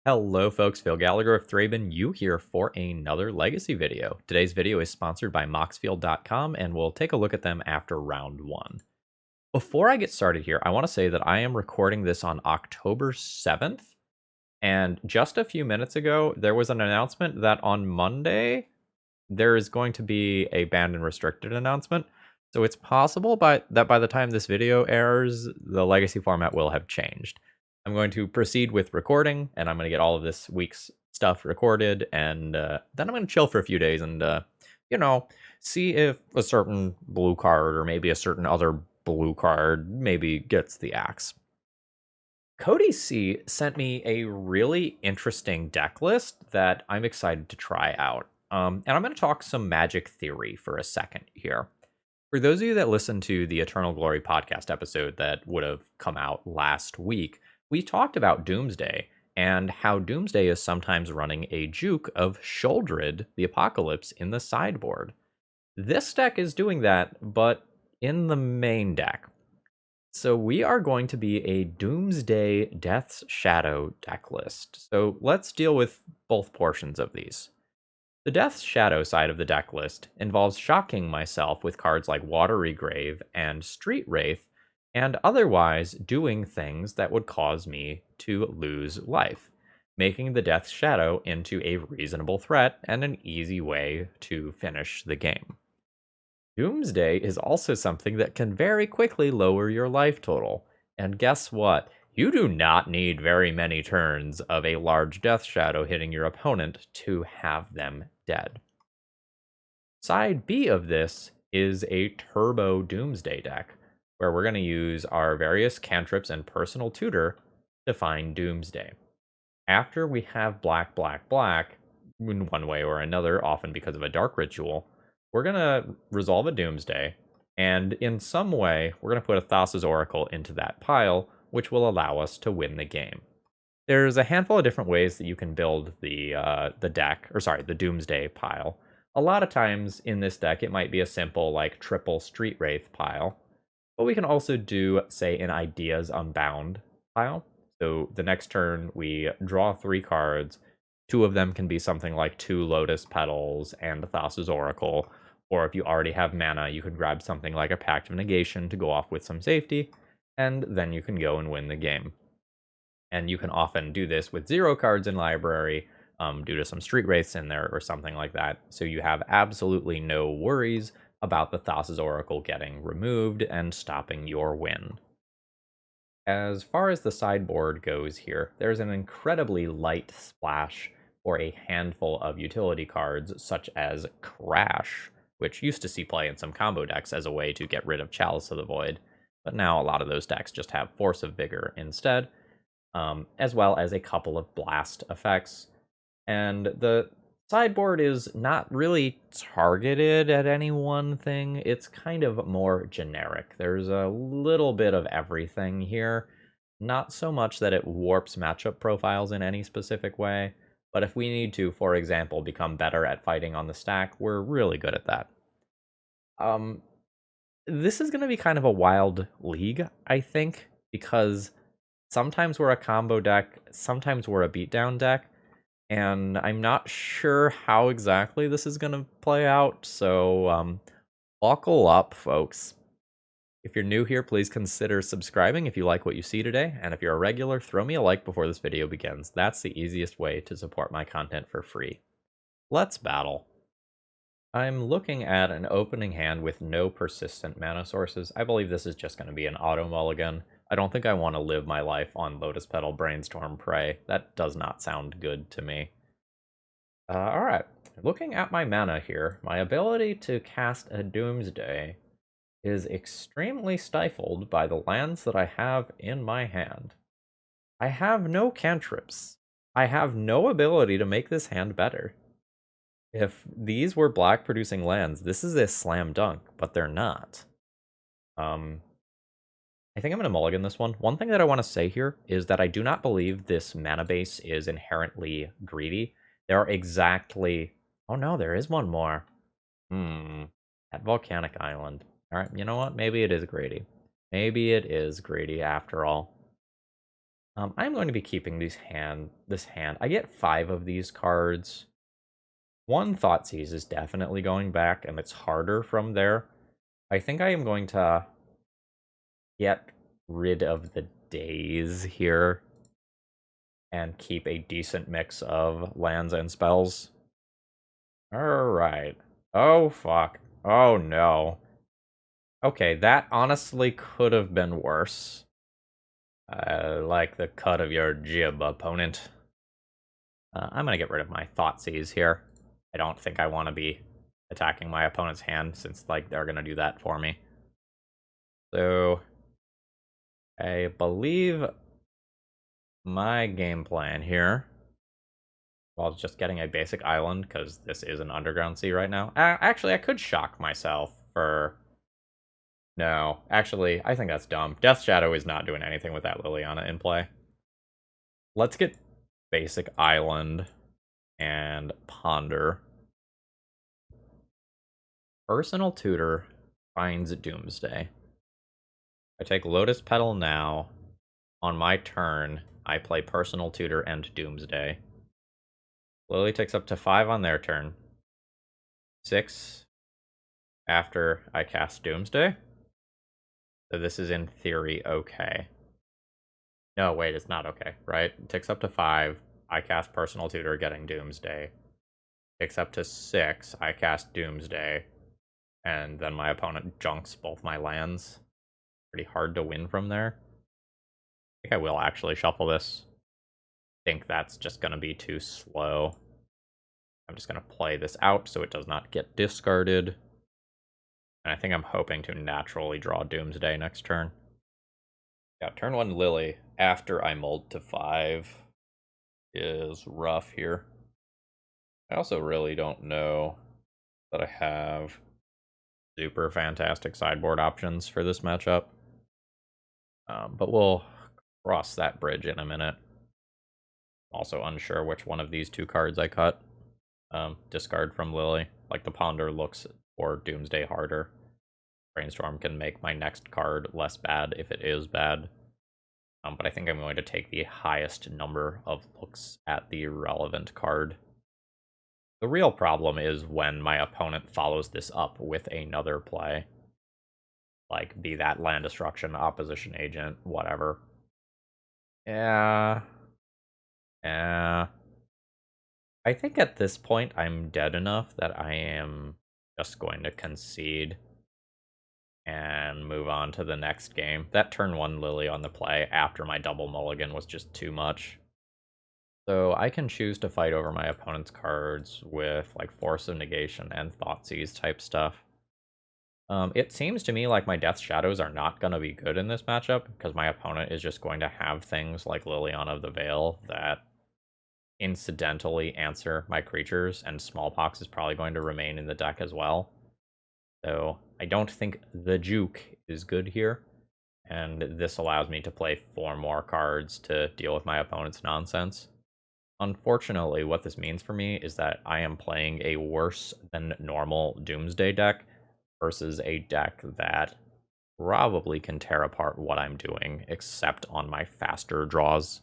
Hello folks, Phil Gallagher of ThrabenU here for another Legacy video. Today's video is sponsored by Moxfield.com and we'll take a look at them after round 1. Before I get started here, I want to say that I am recording this on October 7th, and just a few minutes ago there was an announcement that on Monday there is going to be a banned and restricted announcement. So it's possible that by the time this video airs, the Legacy format will have changed. I'm going to proceed with recording, and I'm going to get all of this week's stuff recorded, and then I'm going to chill for a few days and, you know, see if a certain blue card or maybe a certain other blue card maybe gets the axe. Cody C sent me a really interesting deck list that I'm excited to try out. And I'm going to talk some Magic theory for a second here. For those of you that listened to the Eternal Glory podcast episode that would have come out last week, we talked about Doomsday and how Doomsday is sometimes running a juke of Sheoldred, the Apocalypse, in the sideboard. This deck is doing that, but in the main deck. So we are going to be a Doomsday Death's Shadow deck list. So let's deal with both portions of these. The Death's Shadow side of the deck list involves shocking myself with cards like Watery Grave and Street Wraith, and otherwise doing things that would cause me to lose life, making the Death's Shadow into a reasonable threat and an easy way to finish the game. Doomsday is also something that can very quickly lower your life total. And guess what? You do not need very many turns of a large Death Shadow hitting your opponent to have them dead. Side B of this is a Turbo Doomsday deck, where we're going to use our various cantrips and personal tutor to find Doomsday. After we have black, black, black, in one way or another, often because of a dark ritual, we're going to resolve a Doomsday, and in some way, we're going to put a Thassa's Oracle into that pile, which will allow us to win the game. There's a handful of different ways that you can build the the Doomsday pile. A lot of times in this deck, it might be a simple, like, triple Street Wraith pile, but we can also do, say, an Ideas Unbound pile. So the next turn, we draw 3 cards. 2 of them can be something like 2 Lotus Petals and a Thassa's Oracle, or if you already have mana, you could grab something like a Pact of Negation to go off with some safety, and then you can go and win the game. And you can often do this with 0 cards in library, due to some Street Wraiths in there or something like that, so you have absolutely no worries about the Thassa's Oracle getting removed and stopping your win. As far as the sideboard goes here, there's an incredibly light splash for a handful of utility cards, such as Crash, which used to see play in some combo decks as a way to get rid of Chalice of the Void, but now a lot of those decks just have Force of Vigor instead, as well as a couple of blast effects. And the sideboard is not really targeted at any one thing. It's kind of more generic. There's a little bit of everything here. Not so much that it warps matchup profiles in any specific way, but if we need to, for example, become better at fighting on the stack, we're really good at that. This is going to be kind of a wild league, I think, because sometimes we're a combo deck, sometimes we're a beatdown deck, and I'm not sure how exactly this is going to play out, so buckle up, folks. If you're new here, please consider subscribing if you like what you see today, and if you're a regular, throw me a like before this video begins. That's the easiest way to support my content for free. Let's battle. I'm looking at an opening hand with no persistent mana sources. I believe this is just going to be an auto mulligan. I don't think I want to live my life on Lotus Petal Brainstorm Prey. That does not sound good to me. Alright, looking at my mana here, my ability to cast a Doomsday is extremely stifled by the lands that I have in my hand. I have no cantrips. I have no ability to make this hand better. If these were black producing lands, this is a slam dunk, but they're not. I think I'm going to mulligan this one. One thing that I want to say here is that I do not believe this mana base is inherently greedy. There are exactly... Oh no, there is one more. That Volcanic Island. Alright, you know what? Maybe it is greedy. Maybe it is greedy after all. I'm going to be keeping this hand. I get 5 of these cards. One Thoughtseize is definitely going back, and it's harder from there. I think I am going to get rid of the days here and keep a decent mix of lands and spells. Alright. Oh, fuck. Oh, no. Okay, that honestly could have been worse. Like the cut of your jib, opponent. I'm gonna get rid of my Thoughtseize here. I don't think I want to be attacking my opponent's hand, since like they're gonna do that for me. So I believe my game plan here, while just getting a basic island, because this is an underground sea right now. Actually, I could shock myself for... No, actually, I think that's dumb. Death Shadow is not doing anything with that Liliana in play. Let's get basic island and ponder. Personal Tutor finds Doomsday. I take Lotus Petal now. On my turn, I play Personal Tutor and Doomsday. Lily takes up to 5 on their turn. 6 after I cast Doomsday. So this is in theory okay. No, wait, it's not okay, right? It takes up to 5. I cast Personal Tutor, getting Doomsday. Takes up to 6. I cast Doomsday. And then my opponent junks both my lands. Pretty hard to win from there. I think I will actually shuffle this. I think that's just going to be too slow. I'm just going to play this out so it does not get discarded. And I think I'm hoping to naturally draw Doomsday next turn. Yeah, turn 1 Lily after I mold to 5 is rough here. I also really don't know that I have super fantastic sideboard options for this matchup. But we'll cross that bridge in a minute. Also unsure which one of these 2 cards I cut. Discard from Lily. Like, the Ponder looks for Doomsday harder. Brainstorm can make my next card less bad if it is bad. But I think I'm going to take the highest number of looks at the relevant card. The real problem is when my opponent follows this up with another play. Like, be that land destruction, opposition agent, whatever. Yeah. Yeah. I think at this point I'm dead enough that I am just going to concede and move on to the next game. That turn 1 Lily on the play after my double mulligan was just too much. So I can choose to fight over my opponent's cards with like Force of Negation and Thoughtseize type stuff. It seems to me like my Death Shadows are not going to be good in this matchup, because my opponent is just going to have things like Liliana of the Veil that incidentally answer my creatures, and Smallpox is probably going to remain in the deck as well. So I don't think the Juke is good here, and this allows me to play 4 more cards to deal with my opponent's nonsense. Unfortunately, what this means for me is that I am playing a worse than normal Doomsday deck versus a deck that probably can tear apart what I'm doing, except on my faster draws.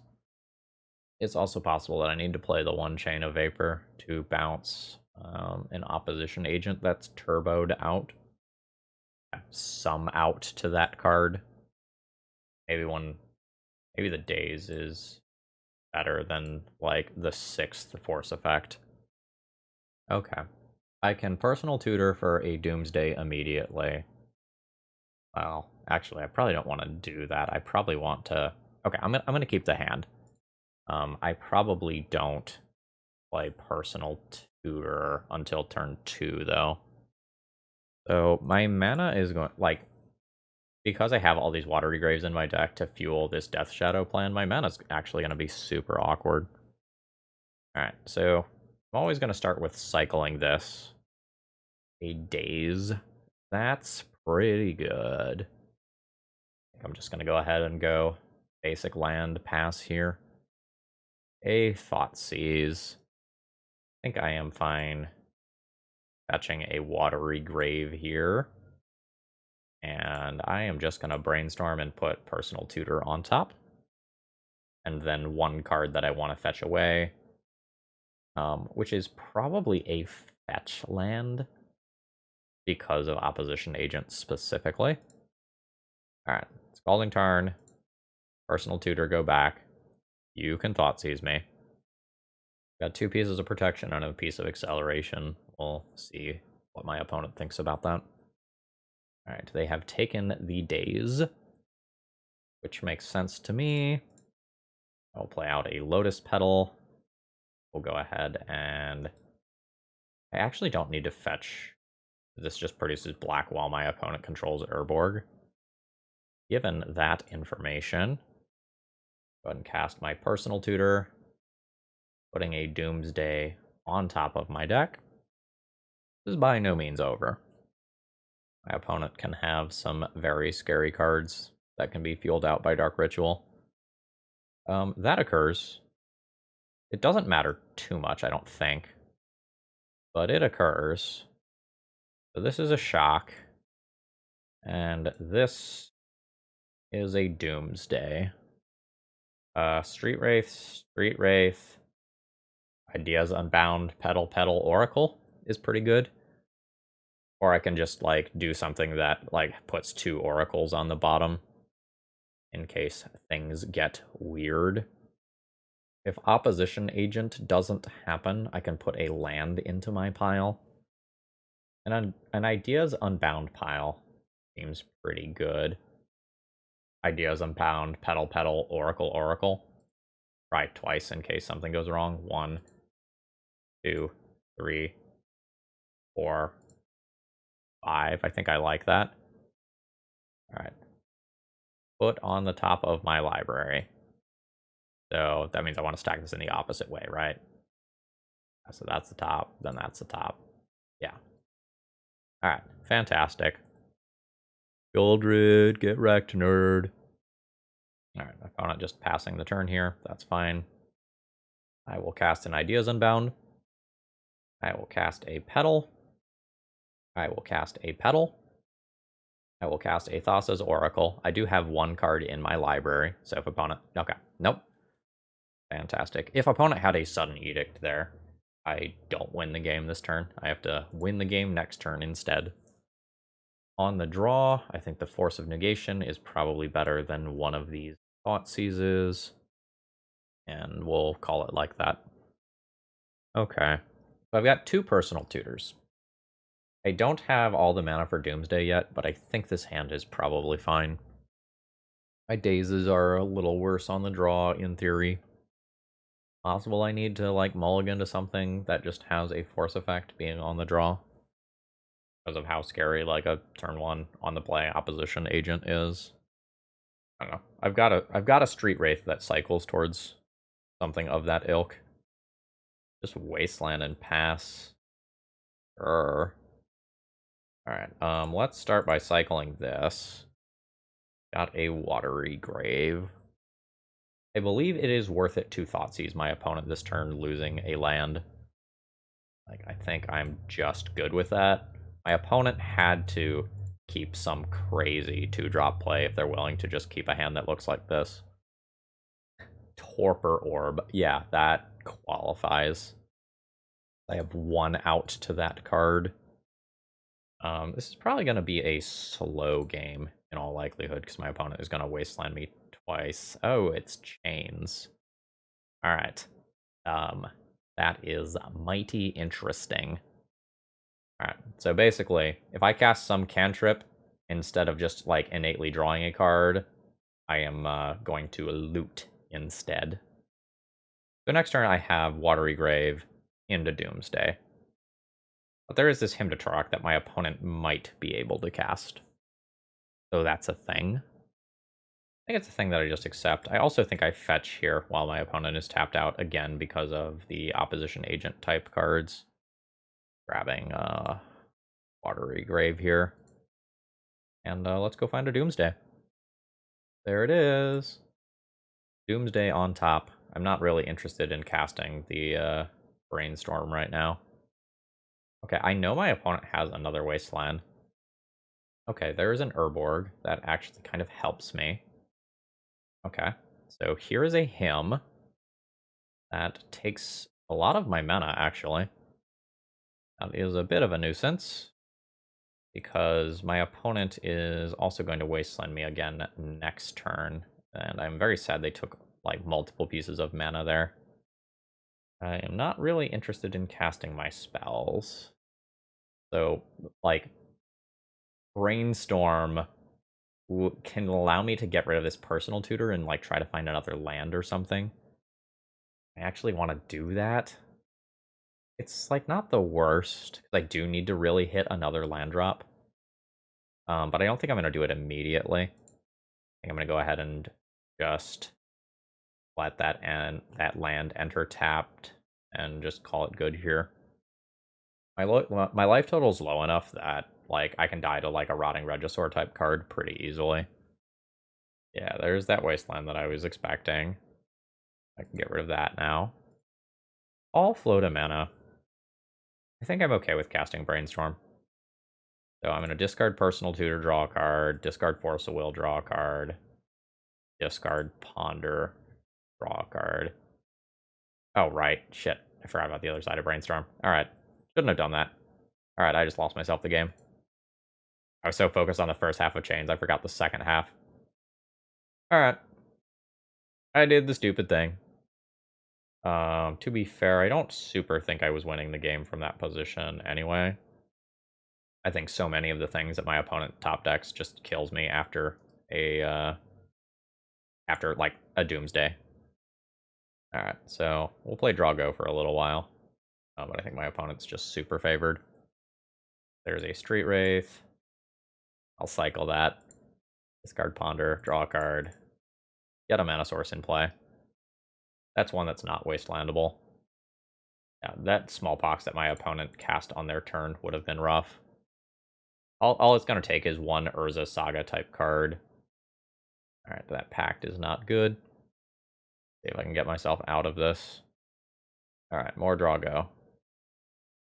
It's also possible that I need to play the 1 Chain of Vapor to bounce an opposition agent that's turboed out. Some out to that card. Maybe the Daze is better than, like, the 6th Force effect. Okay. I can Personal Tutor for a Doomsday immediately. Well, actually, I probably don't want to do that. I probably want to... Okay, I'm gonna keep the hand. I probably don't play Personal Tutor until turn 2, though. So my mana is going... Like, because I have all these Watery Graves in my deck to fuel this Death Shadow plan, my mana's actually going to be super awkward. Alright, so I'm always going to start with cycling this. A Daze. That's pretty good. I'm just going to go ahead and go basic land pass here. A Thoughtseize. I think I am fine fetching a Watery Grave here. And I am just going to Brainstorm and put Personal Tutor on top. and then one card that I want to fetch away, which is probably a fetch land because of opposition agent specifically. All right, Scalding Tarn, Personal Tutor, go back. You can Thoughtseize me. Got 2 pieces of protection and a piece of acceleration. We'll see what my opponent thinks about that. All right, they have taken the Daze, which makes sense to me. I'll play out a Lotus Petal. We'll go ahead and... I actually don't need to fetch. This just produces black while my opponent controls Urborg. Given that information, go ahead and cast my Personal Tutor, putting a Doomsday on top of my deck. This is by no means over. My opponent can have some very scary cards that can be fueled out by Dark Ritual. That occurs. It doesn't matter too much, I don't think. But it occurs. So this is a shock. And this is a Doomsday. Street Wraith. Ideas Unbound, Petal, Oracle is pretty good. Or I can just, like, do something that, like, puts 2 Oracles on the bottom in case things get weird. If Opposition Agent doesn't happen, I can put a land into my pile. And an Ideas Unbound pile seems pretty good. Ideas Unbound, Petal, Oracle. Try twice in case something goes wrong. 1, 2, 3, 4, 5. I think I like that. All right. Put on the top of my library. So that means I want to stack this in the opposite way, right? So that's the top, then that's the top. Yeah. All right, fantastic. Goldred, get wrecked, nerd. All right, opponent just passing the turn here. That's fine. I will cast an Ideas Unbound. I will cast a Petal. I will cast a Petal. I will cast a Thassa's Oracle. I do have 1 card in my library, so if opponent... Okay, nope. Fantastic. If opponent had a Sudden Edict there, I don't win the game this turn. I have to win the game next turn instead. On the draw, I think the Force of Negation is probably better than one of these Thoughtseizes. And we'll call it like that. Okay. So I've got 2 Personal Tutors. I don't have all the mana for Doomsday yet, but I think this hand is probably fine. My Dazes are a little worse on the draw, in theory. Possible I need to, like, mulligan to something that just has a force effect being on the draw. Because of how scary, like, a turn 1 on the play opposition agent is. I don't know. I've got a Street Wraith that cycles towards something of that ilk. Just Wasteland and pass. Alright, let's start by cycling this. Got a Watery Grave. I believe it is worth it to Thoughtseize my opponent this turn, losing a land. Like, I think I'm just good with that. My opponent had to keep some crazy 2-drop play if they're willing to just keep a hand that looks like this. Torpor Orb. Yeah, that qualifies. I have 1 out to that card. This is probably going to be a slow game in all likelihood because my opponent is going to wasteland me twice. Oh, it's Chains. All right. That is mighty interesting. All right. So basically, if I cast some cantrip instead of just, like, innately drawing a card, I am going to loot instead. So next turn I have Watery Grave into Doomsday. But there is this Hymn to Turok that my opponent might be able to cast. So that's a thing. I think it's a thing that I just accept. I also think I fetch here while my opponent is tapped out, again, because of the opposition agent type cards. Grabbing Watery Grave here. And let's go find a Doomsday. There it is. Doomsday on top. I'm not really interested in casting the Brainstorm right now. Okay, I know my opponent has another Wasteland. Okay, there's an Urborg that actually kind of helps me. Okay. so here is a hymn that takes a lot of my mana, actually. That is a bit of a nuisance, because my opponent is also going to wasteland me again next turn, and I'm very sad they took, like, multiple pieces of mana there. I am not really interested in casting my spells. So, like, Brainstorm can allow me to get rid of this personal tutor and, like, try to find another land or something. I actually want to do that. It's, like, not the worst, 'cause I do need to really hit another land drop. But I don't think I'm going to do it immediately. I think I'm going to go ahead and just let that land enter tapped and just call it good here. My life total is low enough that, like, I can die to, like, a Rotting Regisaur type card pretty easily. Yeah, there's that wasteland that I was expecting. I can get rid of that now. All flow to mana. I think I'm okay with casting Brainstorm. So I'm going to discard Personal Tutor, draw a card, discard Force of Will, draw a card, discard Ponder, draw a card. Oh, right. Shit. I forgot about the other side of Brainstorm. Alright. Shouldn't have done that. Alright, I just lost myself the game. I was so focused on the first half of Chains, I forgot the second half. Alright. I did the stupid thing. To be fair, I don't super think I was winning the game from that position anyway. I think so many of the things that my opponent top decks just kills me after like a Doomsday. Alright, so we'll play Draw Go for a little while. But I think my opponent's just super favored. There's a Street Wraith. I'll cycle that. Discard Ponder, draw a card. Get a mana source in play. That's one that's not wastelandable. Yeah, that Smallpox that my opponent cast on their turn would have been rough. All it's going to take is one Urza Saga type card. Alright, that Pact is not good. See if I can get myself out of this. Alright, more draw go.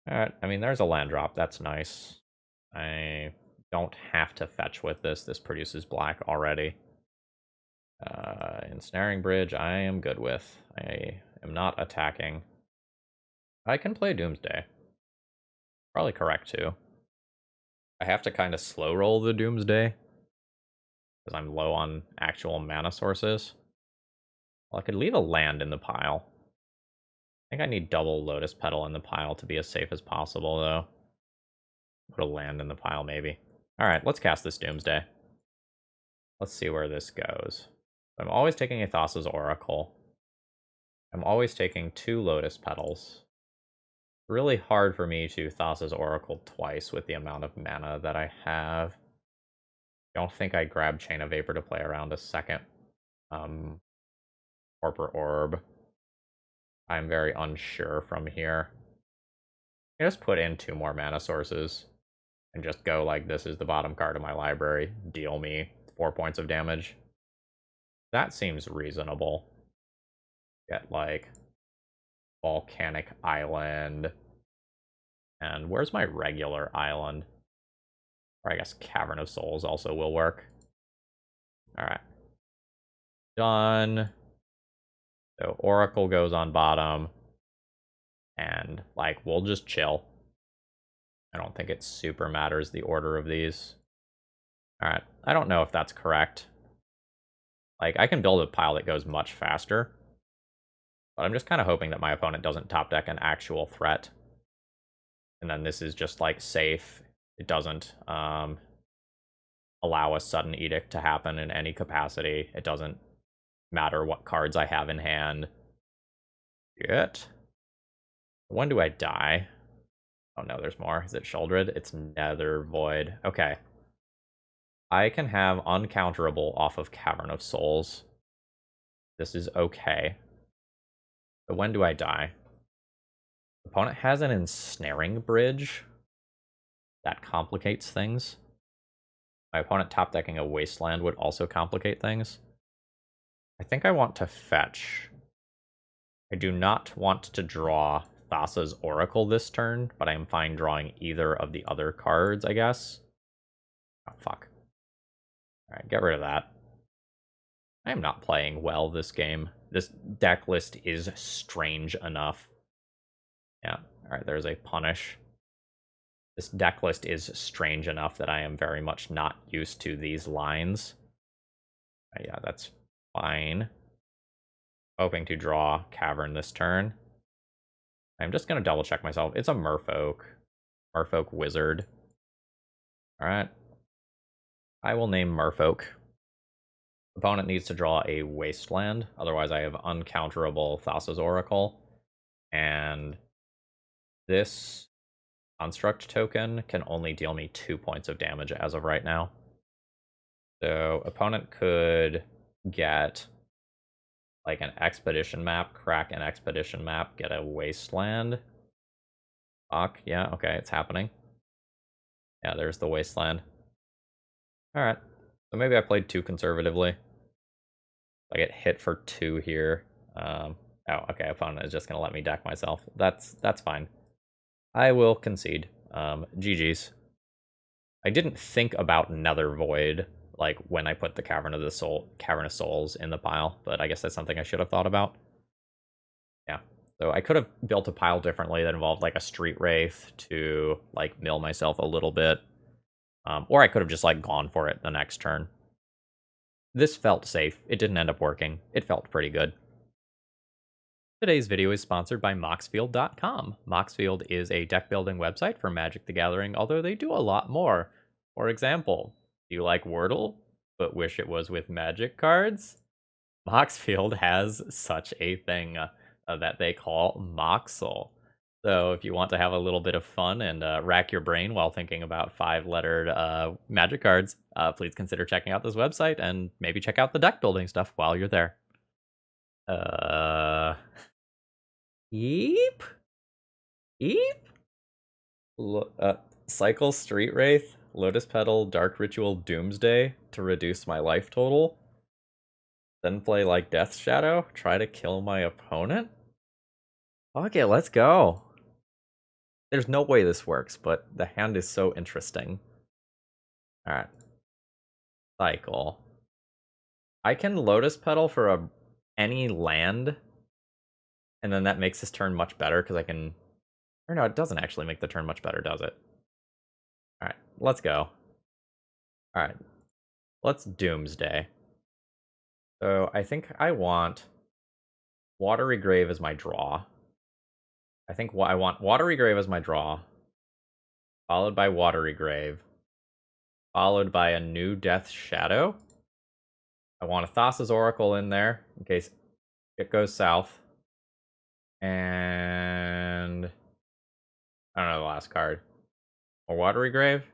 Alright, I mean, there's a land drop. That's nice. I don't have to fetch with this. This produces black already. Ensnaring Bridge, I am good with. I am not attacking. I can play Doomsday. Probably correct, too. I have to kind of slow roll the Doomsday, because I'm low on actual mana sources. Well, I could leave a land in the pile. I think I need double Lotus Petal in the pile to be as safe as possible, though. Put a land in the pile, maybe. Alright, let's cast this Doomsday. Let's see where this goes. I'm always taking a Thassa's Oracle. I'm always taking 2 Lotus Petals. Really hard for me to Thassa's Oracle twice with the amount of mana that I have. Don't think I grab Chain of Vapor to play around a second Torpor Orb. I'm very unsure from here. I just put in 2 more mana sources and just go like, this is the bottom card of my library. Deal me 4 points of damage. That seems reasonable. Get, like, Volcanic Island. And where's my regular island? Or I guess Cavern of Souls also will work. Alright. Done. So Oracle goes on bottom. And, like, we'll just chill. I don't think it super matters the order of these. Alright. I don't know if that's correct. Like, I can build a pile that goes much faster. But I'm just kind of hoping that my opponent doesn't top deck an actual threat. And then this is just, like, safe. It doesn't allow a sudden edict to happen in any capacity. It doesn't matter what cards I have in hand. Shit. When do I die? Oh no, there's more. Is it Sheoldred? It's Nether Void. Okay. I can have uncounterable off of Cavern of Souls. This is okay. But when do I die? Opponent has an Ensnaring Bridge. That complicates things. My opponent top decking a Wasteland would also complicate things. I think I want to fetch. I do not want to draw Thassa's Oracle this turn, but I am fine drawing either of the other cards, I guess. Oh, fuck. Alright, get rid of that. I am not playing well this game. This deck list is strange enough. Yeah, alright, there's a punish. This deck list is strange enough that I am very much not used to these lines. Yeah, that's fine. Hoping to draw Cavern this turn. I'm just going to double check myself. It's a Merfolk. Merfolk Wizard. Alright. I will name Merfolk. Opponent needs to draw a Wasteland. Otherwise, I have uncounterable Thassa's Oracle. And this Construct token can only deal me 2 points of damage as of right now. So, opponent could get like an Expedition map, crack an Expedition map, get a Wasteland. Fuck, yeah, okay, it's happening. Yeah, there's the Wasteland. Alright. So maybe I played too conservatively. I get hit for 2 here. Oh, okay, opponent is just gonna let me deck myself. That's fine. I will concede. GG's. I didn't think about Nether Void, like, when I put the Cavern of Souls in the pile, but I guess that's something I should have thought about. Yeah. So I could have built a pile differently that involved, like, a Street Wraith to, like, mill myself a little bit. Or I could have just, like, gone for it the next turn. This felt safe. It didn't end up working. It felt pretty good. Today's video is sponsored by Moxfield.com. Moxfield is a deck building website for Magic the Gathering, although they do a lot more. For example, do you like Wordle, but wish it was with Magic cards? Moxfield has such a thing that they call Moxel. So if you want to have a little bit of fun and rack your brain while thinking about 5-lettered Magic cards, please consider checking out this website and maybe check out the deck building stuff while you're there. Eep? Eep? Cycle Street Wraith, Lotus Petal, Dark Ritual, Doomsday to reduce my life total. Then play like Death Shadow, try to kill my opponent? Okay, let's go. There's no way this works, but the hand is so interesting. Alright. Cycle. I can Lotus Petal for any land, and then that makes this turn much better, because I can... Or no, it doesn't actually make the turn much better, does it? Alright, let's go. Alright. Let's Doomsday. So I think I want Watery Grave as my draw. I think I want Watery Grave as my draw, followed by Watery Grave, followed by a new Death Shadow. I want a Thassa's Oracle in there, in case it goes south. And... I don't know the last card. Or Watery Grave?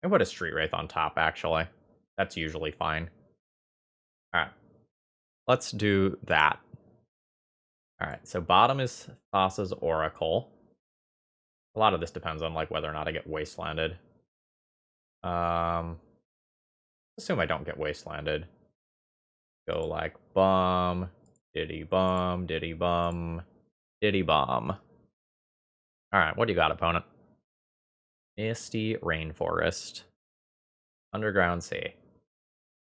I put a Street Wraith on top, actually. That's usually fine. Alright. Let's do that. Alright, so bottom is Thassa's Oracle. A lot of this depends on, like, whether or not I get Wastelanded. Assume I don't get Wastelanded. Go like bum, diddy bum, diddy bum, diddy bum. Alright, what do you got, opponent? Misty Rainforest. Underground Sea.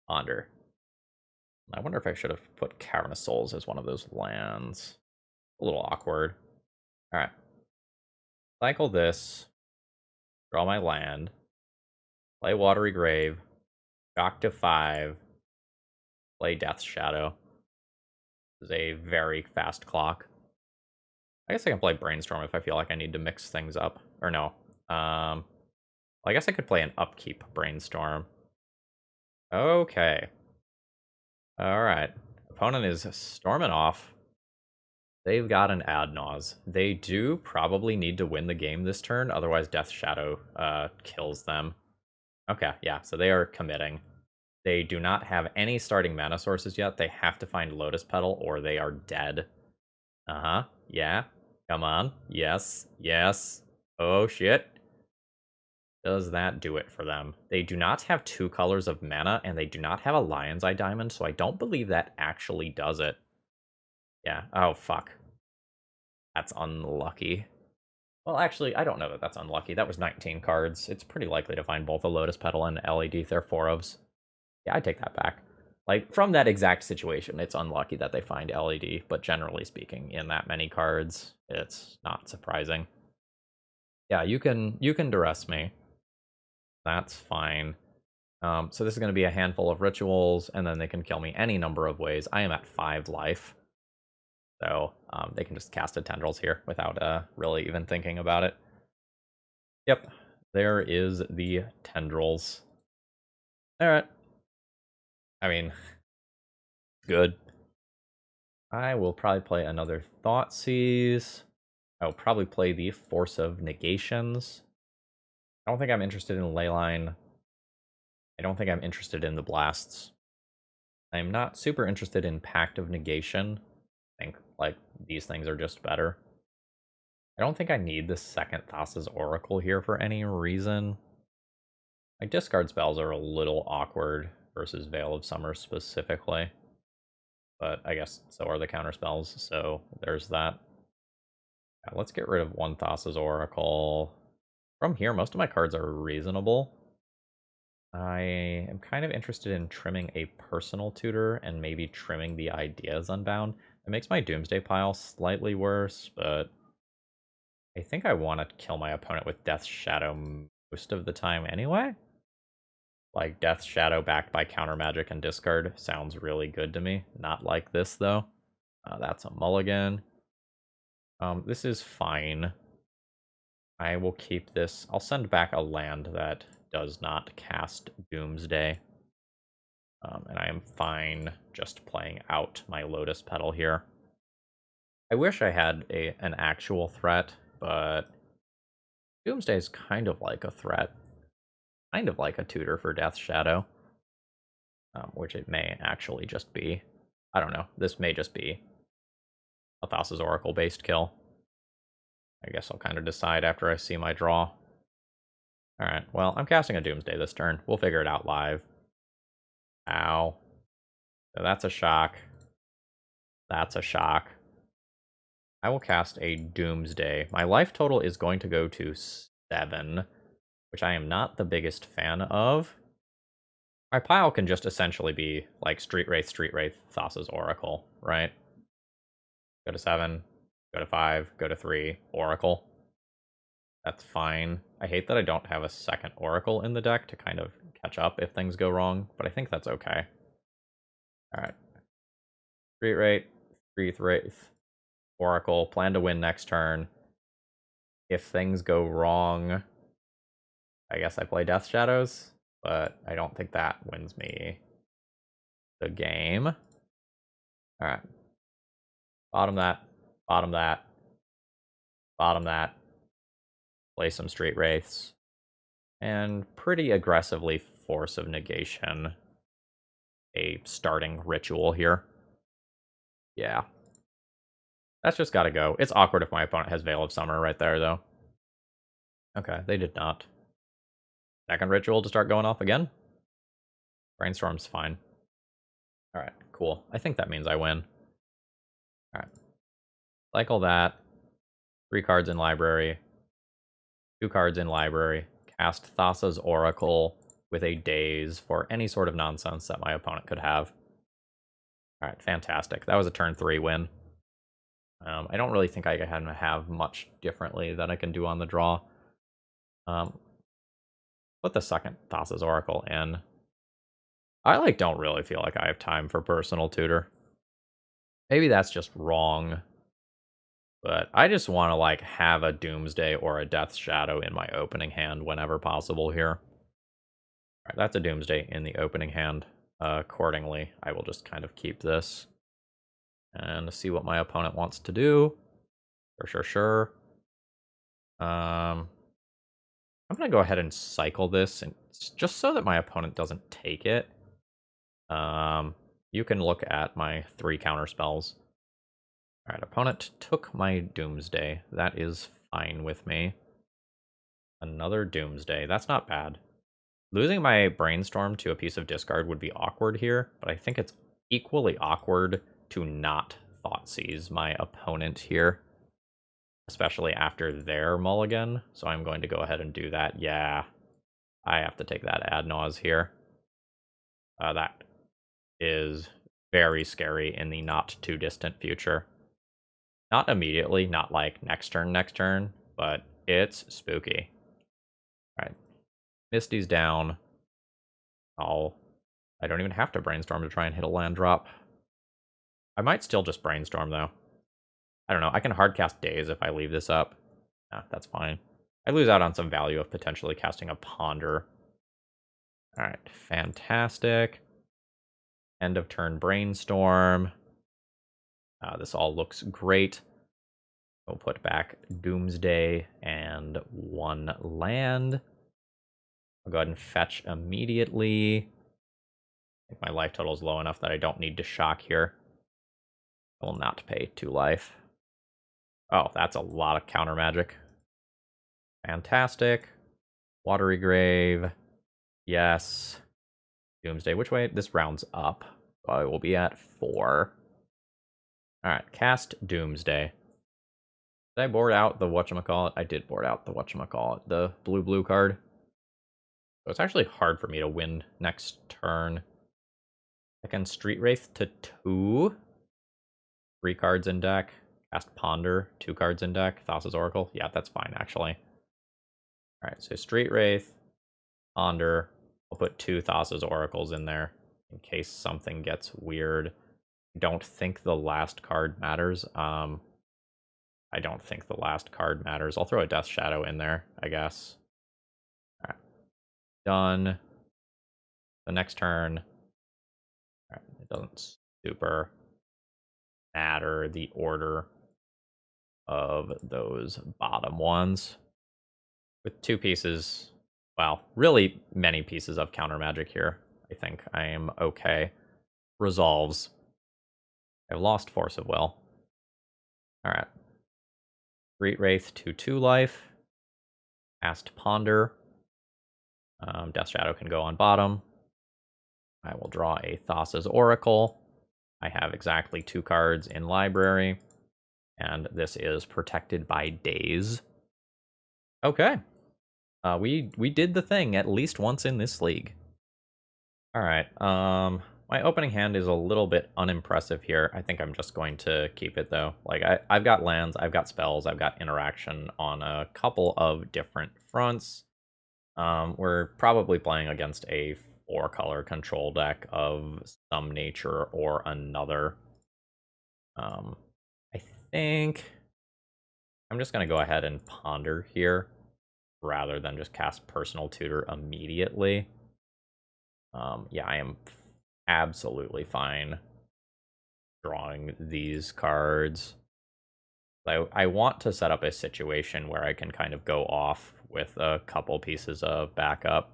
Ponder. I wonder if I should have put Cavern of Souls as one of those lands. A little awkward. Alright. Cycle this. Draw my land. Play Watery Grave. Shock to 5. Play Death Shadow. This is a very fast clock. I guess I can play Brainstorm if I feel like I need to mix things up. Or no. Well, I guess I could play an Upkeep Brainstorm. Okay. Alright. Opponent is storming off. They've got an Adnause. They do probably need to win the game this turn, otherwise Death Shadow kills them. Okay, yeah, so they are committing. They do not have any starting mana sources yet. They have to find Lotus Petal or they are dead. Uh-huh, yeah. Come on. Yes, yes. Oh, shit. Does that do it for them? They do not have 2 colors of mana, and they do not have a Lion's Eye Diamond, so I don't believe that actually does it. Yeah. Oh, fuck. That's unlucky. Well, actually, I don't know that that's unlucky. That was 19 cards. It's pretty likely to find both a Lotus Petal and LED Therefore ofs. Yeah, I take that back. Like, from that exact situation, it's unlucky that they find LED, but generally speaking, in that many cards, it's not surprising. Yeah, you can duress me. That's fine. So this is going to be a handful of rituals, and then they can kill me any number of ways. I am at 5 life, so they can just cast a tendrils here without really even thinking about it. Yep, there is the tendrils. All right. I mean, good. I will probably play another Thoughtseize. I will probably play the Force of Negations. I don't think I'm interested in Leyline. I don't think I'm interested in the Blasts. I'm not super interested in Pact of Negation. I think, like, these things are just better. I don't think I need the second Thassa's Oracle here for any reason. My discard spells are a little awkward versus Veil of Summer specifically. But I guess so are the counter spells, so there's that. Yeah, let's get rid of one Thassa's Oracle. From here, most of my cards are reasonable. I am kind of interested in trimming a personal tutor and maybe trimming the Ideas Unbound. It makes my Doomsday pile slightly worse, but I think I want to kill my opponent with Death's Shadow most of the time anyway. Like, Death's Shadow backed by counter magic and discard sounds really good to me. Not like this, though. That's a mulligan. This is fine. I will keep this. I'll send back a land that does not cast Doomsday. And I am fine just playing out my Lotus Petal here. I wish I had an actual threat, but Doomsday is kind of like a threat. Kind of like a tutor for Death's Shadow. Which it may actually just be. I don't know. This may just be a Thassa's Oracle-based kill. I guess I'll kind of decide after I see my draw. Alright, well, I'm casting a Doomsday this turn. We'll figure it out live. Ow. So that's a shock. That's a shock. I will cast a Doomsday. My life total is going to go to 7, which I am not the biggest fan of. My pile can just essentially be like Street Wraith, Thassa's Oracle, right? Go to 7, go to 5, go to 3, Oracle. That's fine. I hate that I don't have a second Oracle in the deck to kind of catch up if things go wrong, but I think that's okay. Alright. Street Wraith, Oracle, plan to win next turn. If things go wrong, I guess I play Death Shadows, but I don't think that wins me the game. Alright. Bottom that, bottom that, bottom that. Play some Street Wraiths. And pretty aggressively Force of Negation a starting ritual here. Yeah. That's just gotta go. It's awkward if my opponent has Veil of Summer right there, though. Okay, they did not. Second ritual to start going off again. Brainstorm's fine. Alright, cool. I think that means I win. Alright. Cycle that. 3 cards in library. 2 cards in library. Cast Thassa's Oracle with a Daze for any sort of nonsense that my opponent could have. Alright, fantastic. That was a turn 3 win. I don't really think I can have much differently that I can do on the draw. Put the second Thassa's Oracle in. I don't really feel like I have time for personal tutor. Maybe that's just wrong. But I just want to have a Doomsday or a Death's Shadow in my opening hand whenever possible here. Alright, that's a Doomsday in the opening hand. Accordingly, I will just kind of keep this and see what my opponent wants to do. Sure. I'm gonna go ahead and cycle this, and just so that my opponent doesn't take it. You can look at my 3 counter spells. Alright, opponent took my Doomsday. That is fine with me. Another Doomsday. That's not bad. Losing my Brainstorm to a piece of discard would be awkward here, but I think it's equally awkward to not Thoughtseize my opponent here. Especially after their mulligan, so I'm going to go ahead and do that. Yeah, I have to take that ad nause here. That is very scary in the not too distant future. Not immediately, not like next turn, but it's spooky. All right, Misty's down. I don't even have to brainstorm to try and hit a land drop. I might still just brainstorm though. I don't know. I can hardcast Daze if I leave this up. Nah, that's fine. I lose out on some value of potentially casting a Ponder. All right, fantastic. End of turn brainstorm. This all looks great. We'll put back Doomsday and 1 land. I'll go ahead and fetch immediately. I think my life total is low enough that I don't need to shock here. I will not pay 2 life. Oh, that's a lot of counter magic. Fantastic. Watery Grave. Yes. Doomsday. Which way? This rounds up. So I will be at 4. Alright, cast Doomsday. Did I board out the whatchamacallit? I did board out the whatchamacallit. The blue card. So it's actually hard for me to win next turn. I can Street Wraith to 2. 3 cards in deck. Cast Ponder, 2 cards in deck. Thassa's Oracle. Yeah, that's fine, actually. Alright, so Street Wraith, Ponder. I'll put 2 Thassa's Oracles in there in case something gets weird. I don't think the last card matters. I don't think the last card matters. I'll throw a Death Shadow in there, I guess. Alright. Done. The next turn. Alright, it doesn't super matter the order of those bottom ones. With 2 pieces, well, really many pieces of counter magic here. I think I am okay. Resolves. I've lost Force of Will. Alright. Street Wraith to 2 life. Cast Ponder. Death Shadow can go on bottom. I will draw a Thassa's Oracle. I have exactly 2 cards in library. And this is protected by Daze. Okay. We did the thing at least once in this league. Alright, my opening hand is a little bit unimpressive here. I think I'm just going to keep it, though. Like, I've got lands, I've got spells, I've got interaction on a couple of different fronts. We're probably playing against a 4-color control deck of some nature or another. I think I'm just going to go ahead and Ponder here rather than just cast Personal Tutor immediately. Yeah, I am absolutely fine drawing these cards. I want to set up a situation where I can kind of go off with a couple pieces of backup.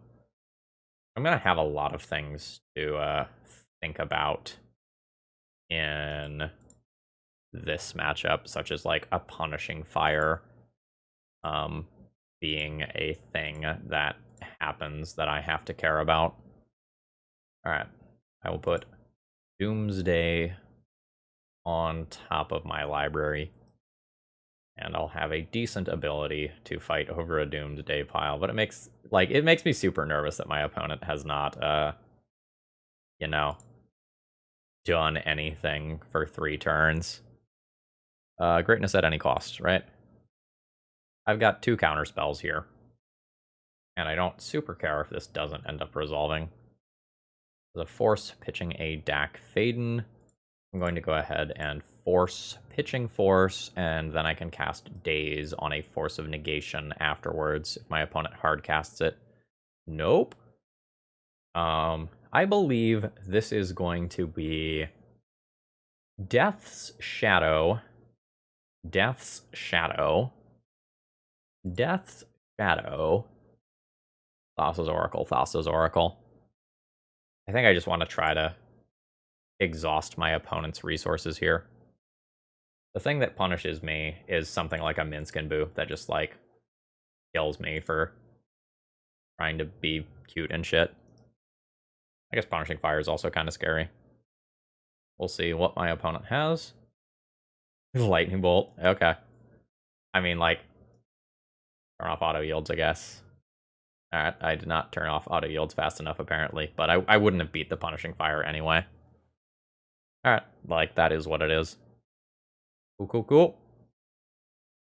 I'm going to have a lot of things to think about in this matchup, such as like a Punishing Fire being a thing that happens that I have to care about. Alright, I will put Doomsday on top of my library, and I'll have a decent ability to fight over a Doomsday pile, but it makes me super nervous that my opponent has not, you know, done anything for 3 turns. Greatness at any cost, right? I've got 2 counter spells here, and I don't super care if this doesn't end up resolving. The Force pitching a Dak Faden. I'm going to go ahead and force pitching Force, and then I can cast Daze on a Force of Negation afterwards if my opponent hard casts it. Nope. I believe this is going to be Death's Shadow. Death's Shadow. Death's Shadow. Thassa's Oracle. Thassa's Oracle. I think I just want to try to exhaust my opponent's resources here. The thing that punishes me is something like a Minsk and Boo that just, like, kills me for trying to be cute and shit. I guess Punishing Fire is also kind of scary. We'll see what my opponent has. Lightning Bolt. Okay. I mean, like, turn off auto yields, I guess. Alright, I did not turn off auto yields fast enough, apparently. But I wouldn't have beat the Punishing Fire anyway. Alright, like, that is what it is. Cool, cool, cool.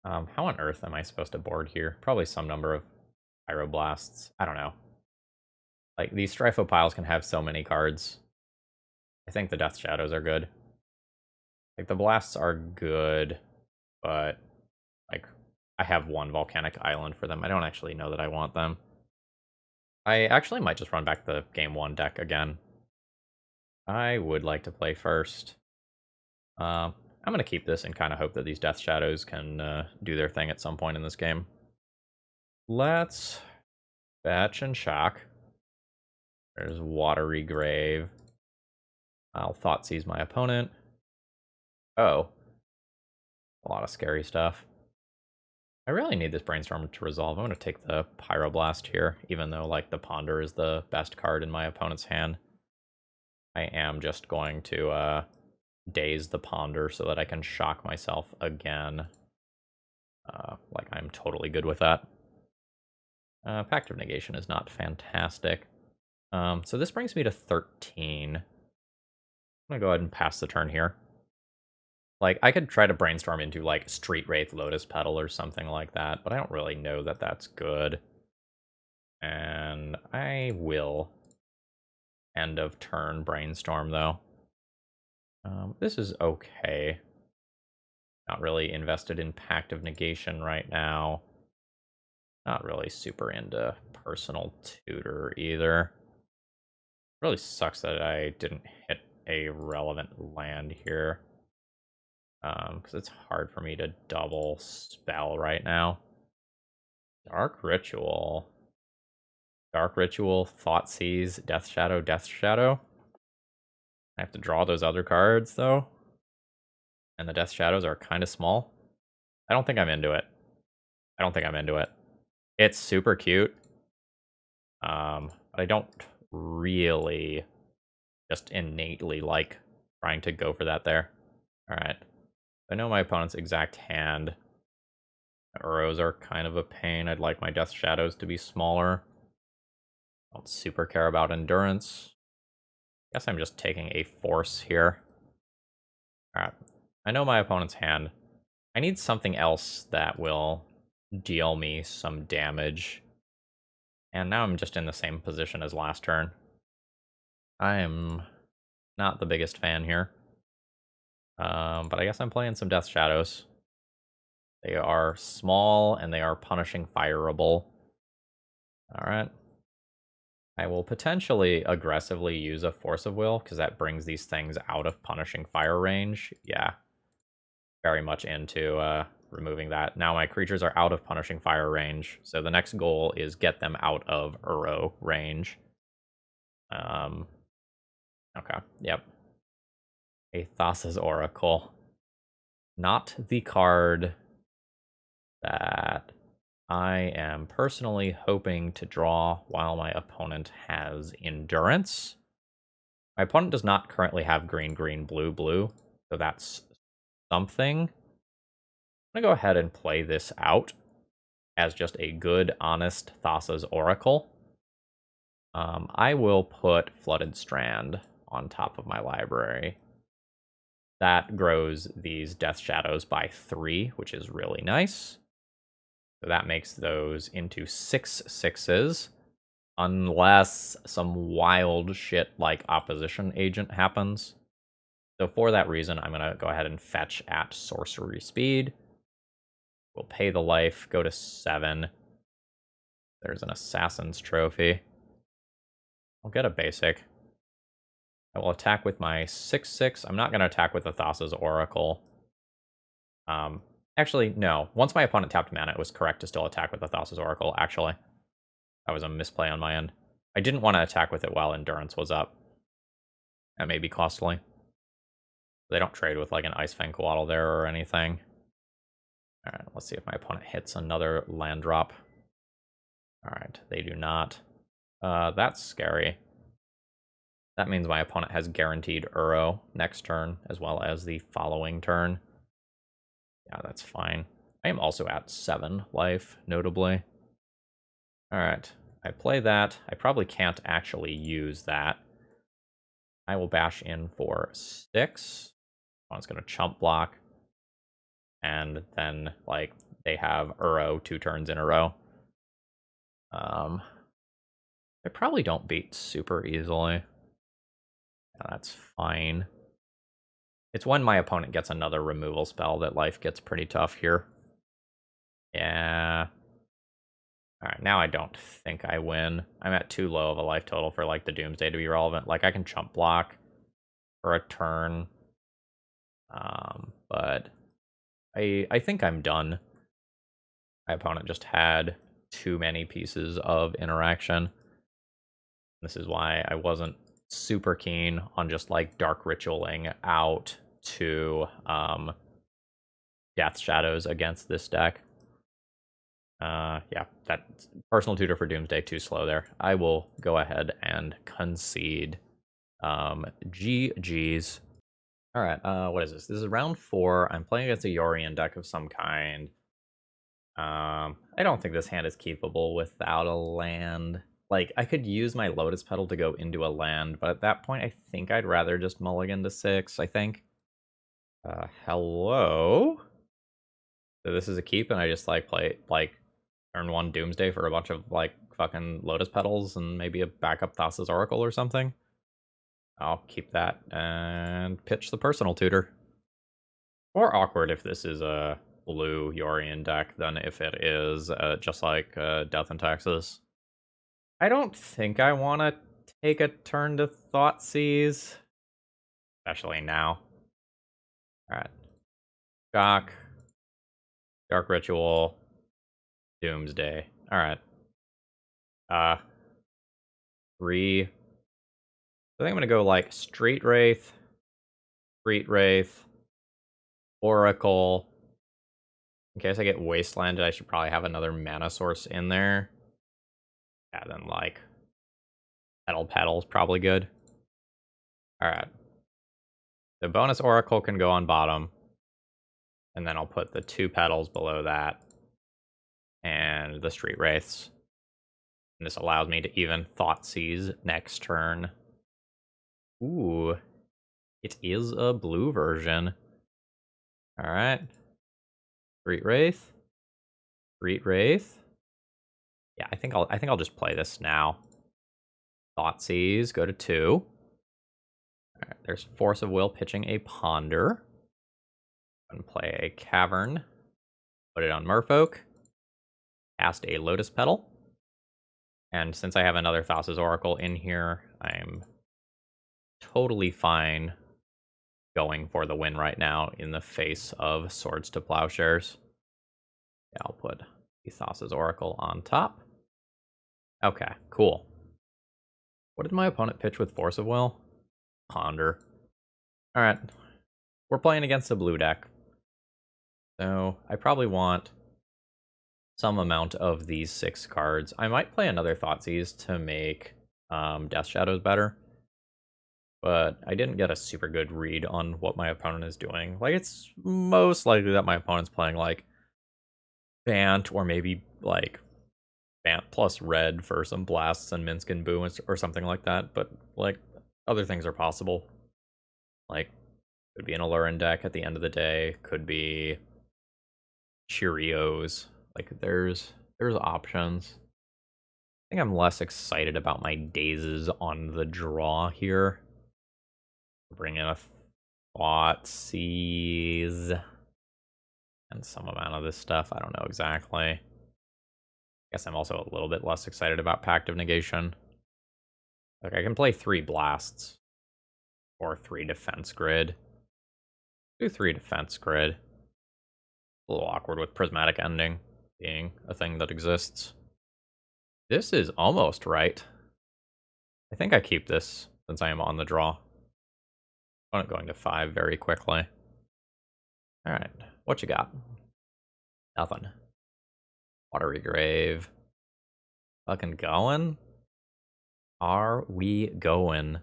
How on earth am I supposed to board here? Probably some number of Pyroblasts. I don't know. Like, these Stryphopiles can have so many cards. I think the Death Shadows are good. Like, the Blasts are good, but, like, I have one Volcanic Island for them. I don't actually know that I want them. I actually might just run back the Game 1 deck again. I would like to play first. I'm going to keep this and kind of hope that these Death Shadows can do their thing at some point in this game. Let's fetch and shock. There's Watery Grave. I'll Thoughtseize my opponent. Oh. A lot of scary stuff. I really need this Brainstorm to resolve. I'm going to take the Pyroblast here, even though, like, the Ponder is the best card in my opponent's hand. I am just going to Daze the Ponder so that I can shock myself again. Like, I'm totally good with that. Pact of Negation is not fantastic. So this brings me to 13. I'm going to go ahead and pass the turn here. Like, I could try to brainstorm into, like, Street Wraith Lotus Petal or something like that, but I don't really know that that's good. And I will end of turn brainstorm, though. This is okay. Not really invested in Pact of Negation right now. Not really super into Personal Tutor either. Really sucks that I didn't hit a relevant land here. Because it's hard for me to double spell right now. Dark Ritual. Dark Ritual, Thoughtseize, Death Shadow, Death Shadow. I have to draw those other cards, though. And the Death Shadows are kind of small. I don't think I'm into it. I don't think I'm into it. It's super cute. But I don't really just innately like trying to go for that there. Alright. I know my opponent's exact hand. Uros are kind of a pain. I'd like my Death Shadows to be smaller. Don't super care about endurance. Guess I'm just taking a force here. Alright. I know my opponent's hand. I need something else that will deal me some damage. And now I'm just in the same position as last turn. I am not the biggest fan here. But I guess I'm playing some Death Shadows. They are small, and they are punishing fireable. Alright. I will potentially aggressively use a Force of Will, because that brings these things out of punishing fire range. Yeah. Very much into removing that. Now my creatures are out of punishing fire range, so the next goal is get them out of Uro range. Okay, yep. A Thassa's Oracle. Not the card that I am personally hoping to draw while my opponent has Endurance. My opponent does not currently have green, green, blue, blue, so that's something. I'm going to go ahead and play this out as just a good, honest Thassa's Oracle. I will put Flooded Strand on top of my library. That grows these Death Shadows by 3, which is really nice. So that makes those into 6/6s, unless some wild shit like Opposition Agent happens. So for that reason, I'm going to go ahead and fetch at sorcery speed. We'll pay the life, go to 7. There's an Assassin's Trophy. I'll get a basic. I will attack with my 6/6. I'm not going to attack with the Thassa's Oracle. Actually, no. Once my opponent tapped mana, it was correct to still attack with the Thassa's Oracle, actually. That was a misplay on my end. I didn't want to attack with it while Endurance was up. That may be costly. They don't trade with, like, an Ice Fang Coatl there or anything. Alright, let's see if my opponent hits another land drop. Alright, they do not. That's scary. That means my opponent has guaranteed Uro next turn, as well as the following turn. Yeah, that's fine. I am also at 7 life, notably. Alright, I play that. I probably can't actually use that. I will bash in for 6. One's going to chump block. And then, like, they have Uro 2 turns in a row. They probably don't beat super easily. That's fine. It's when my opponent gets another removal spell that life gets pretty tough here. Yeah. Alright, now I don't think I win. I'm at too low of a life total for, like, the Doomsday to be relevant. Like, I can chump block for a turn. But I think I'm done. My opponent just had too many pieces of interaction. This is why I wasn't super keen on just, like, Dark Ritualing out to Death Shadows against this deck. Yeah, that personal tutor for Doomsday too slow there. I will go ahead and concede. GG's. All right, what is this? This is round 4. I'm playing against a Yorion deck of some kind. I don't think this hand is keepable without a land. Like, I could use my Lotus Petal to go into a land, but at that point, I think I'd rather just mulligan to 6, I think. Hello? So this is a keep, and I just, like, play, like, turn 1 Doomsday for a bunch of, like, fucking Lotus Petals and maybe a backup Thassa's Oracle or something. I'll keep that and pitch the personal tutor. More awkward if this is a blue Yorion deck than if it is just like Death and Taxes. I don't think I want to take a turn to Thoughtseize, especially now. Alright. Shock. Dark Ritual. Doomsday. Alright. 3. I think I'm going to go like Street Wraith, Oracle. In case I get Wastelanded, I should probably have another mana source in there. Yeah, then like Petal's probably good. Alright. The bonus Oracle can go on bottom. And then I'll put the 2 Petals below that. And the Street Wraiths. And this allows me to even Thoughtseize next turn. Ooh. It is a blue version. Alright. Street Wraith. Street Wraith. Yeah, I think I'll just play this now. Thoughtseize, go to 2. Alright, there's Force of Will pitching a Ponder. And play a Cavern. Put it on Merfolk. Cast a Lotus Petal. And since I have another Thassa's Oracle in here, I'm totally fine going for the win right now in the face of Swords to Plowshares. Yeah, I'll put the Thassa's Oracle on top. Okay, cool. What did my opponent pitch with Force of Will? Ponder. Alright. We're playing against a blue deck. So I probably want some amount of these 6 cards. I might play another Thoughtseize to make Death Shadows better. But I didn't get a super good read on what my opponent is doing. Like, it's most likely that my opponent's playing, like, Bant, or maybe, like, Bant plus red for some blasts and Minsk and Boo or something like that. But, like, other things are possible. Like, could be an Alurin deck at the end of the day. Could be Cheerios. Like, there's options. I think I'm less excited about my Dazes on the draw here. Bring in a Thoughtseize and some amount of this stuff. I don't know exactly. I guess I'm also a little bit less excited about Pact of Negation. Like, I can play 3 blasts or 3 defense grid. Do 3 defense grid. A little awkward with Prismatic Ending being a thing that exists. This is almost right. I think I keep this since I am on the draw. I'm going to 5 very quickly. Alright, what you got? Nothing. Watery Grave. Fucking going? Are we going?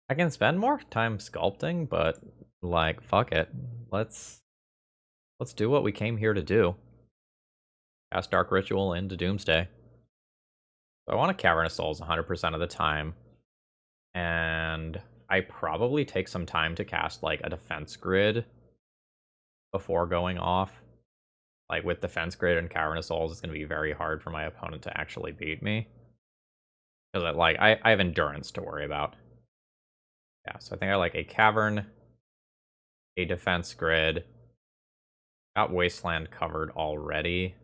I can spend more time sculpting, but, like, fuck it. Let's do what we came here to do. Cast Dark Ritual into Doomsday. So I want to Cavern of Souls 100% of the time. And I probably take some time to cast, like, a defense grid before going off. Like, with defense grid and Cavernous Souls, it's going to be very hard for my opponent to actually beat me. Because, like, I have endurance to worry about. Yeah, so I think I like a Cavern, a defense grid. Got Wasteland covered already.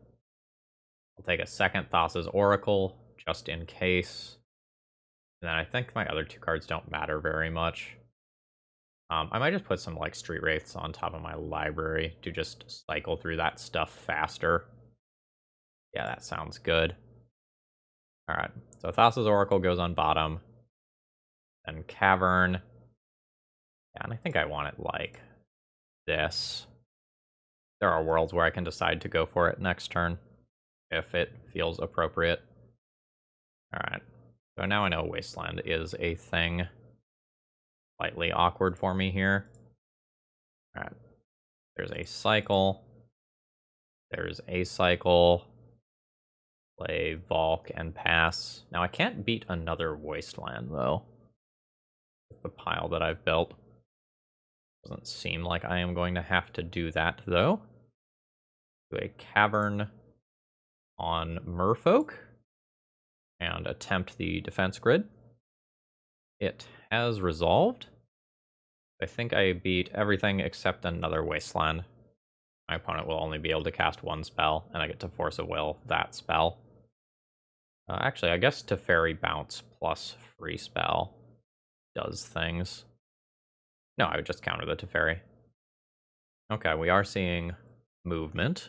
I'll take a second Thassa's Oracle, just in case. And then I think my other 2 cards don't matter very much. I might just put some, like, Street Wraiths on top of my library to just cycle through that stuff faster. Yeah, that sounds good. Alright, so Thassa's Oracle goes on bottom. Then Cavern. Yeah, and I think I want it like this. There are worlds where I can decide to go for it next turn, if it feels appropriate. Alright, so now I know Wasteland is a thing. Slightly awkward for me here. Alright, there's a cycle. There's a cycle. Play Valk and pass. Now I can't beat another Wasteland, though. With the pile that I've built. Doesn't seem like I am going to have to do that, though. Do a Cavern on Merfolk. And attempt the defense grid. It has resolved. I think I beat everything except another Wasteland. My opponent will only be able to cast 1 spell, and I get to Force of Will that spell. Actually, I guess Teferi Bounce plus free spell does things. No, I would just counter the Teferi. Okay, we are seeing movement.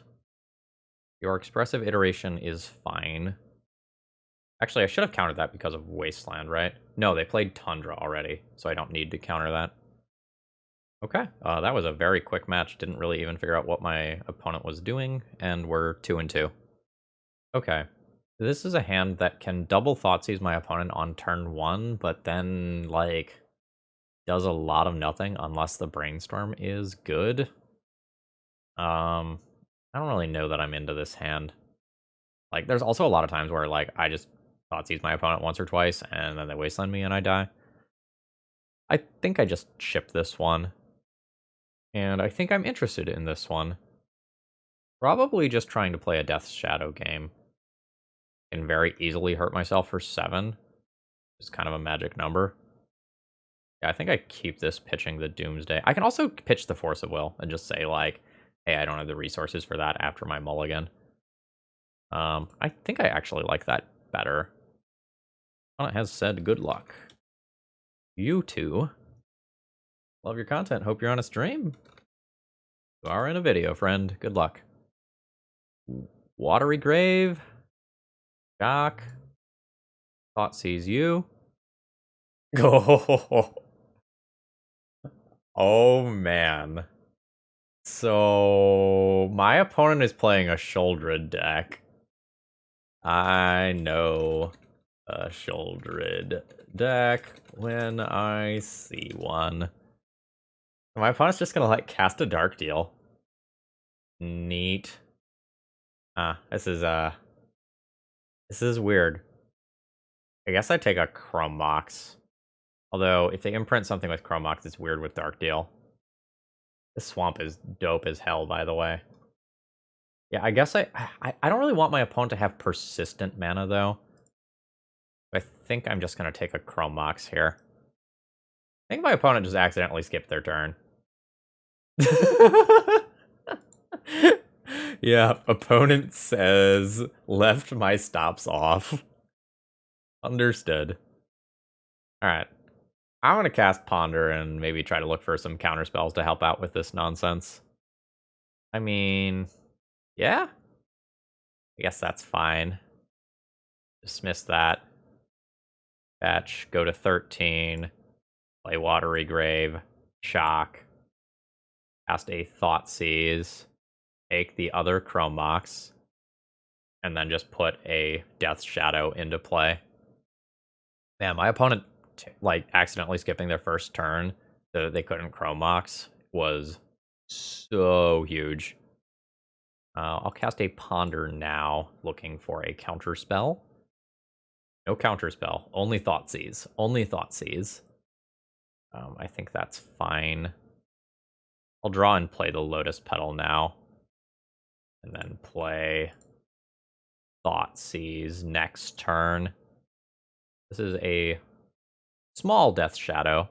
Your expressive iteration is fine. Actually, I should have countered that because of Wasteland, right? No, they played Tundra already, so I don't need to counter that. Okay, that was a very quick match. Didn't really even figure out what my opponent was doing, and we're 2-2. Okay, this is a hand that can double Thoughtseize my opponent on turn 1, but then, like, does a lot of nothing unless the Brainstorm is good. I don't really know that I'm into this hand. Like, there's also a lot of times where, like, I just Thoughtseize my opponent once or twice, and then they Wasteland me and I die. I think I just chip this one. And I think I'm interested in this one. Probably just trying to play a Death's Shadow game. Can very easily hurt myself for 7. It's kind of a magic number. Yeah, I think I keep this pitching the Doomsday. I can also pitch the Force of Will and just say, like, hey, I don't have the resources for that after my mulligan. I think I actually like that better. It has said good luck. You two. Love your content. Hope you're on a stream. You are in a video, friend. Good luck. Watery Grave. Shock. Thought sees you. Oh, oh man. So my opponent is playing a Sholdred deck. I know a Sholdred deck when I see one. My opponent's just gonna like cast a Dark Deal. Neat. This is weird. I guess I take a Chrome Mox. Although if they imprint something with Chrome Mox, it's weird with Dark Deal. This swamp is dope as hell, by the way. Yeah, I guess I don't really want my opponent to have persistent mana, though. I think I'm just going to take a Chrome Mox here. I think my opponent just accidentally skipped their turn. Yeah, opponent says, left my stops off. Understood. Alright. I'm going to cast Ponder and maybe try to look for some counter spells to help out with this nonsense. I mean, yeah. I guess that's fine. Dismiss that. Fetch, go to 13. Play Watery Grave. Shock. Cast a Thoughtseize. Take the other Chrome Mox. And then just put a Death's Shadow into play. Man, my opponent, like, accidentally skipping their first turn so that they couldn't Chrome Mox was so huge. I'll cast a Ponder now, looking for a counter spell. No counterspell. Only Thoughtseize. Only Thoughtseize. I think that's fine. I'll draw and play the Lotus Petal now. And then play Thoughtseize next turn. This is a small Death Shadow,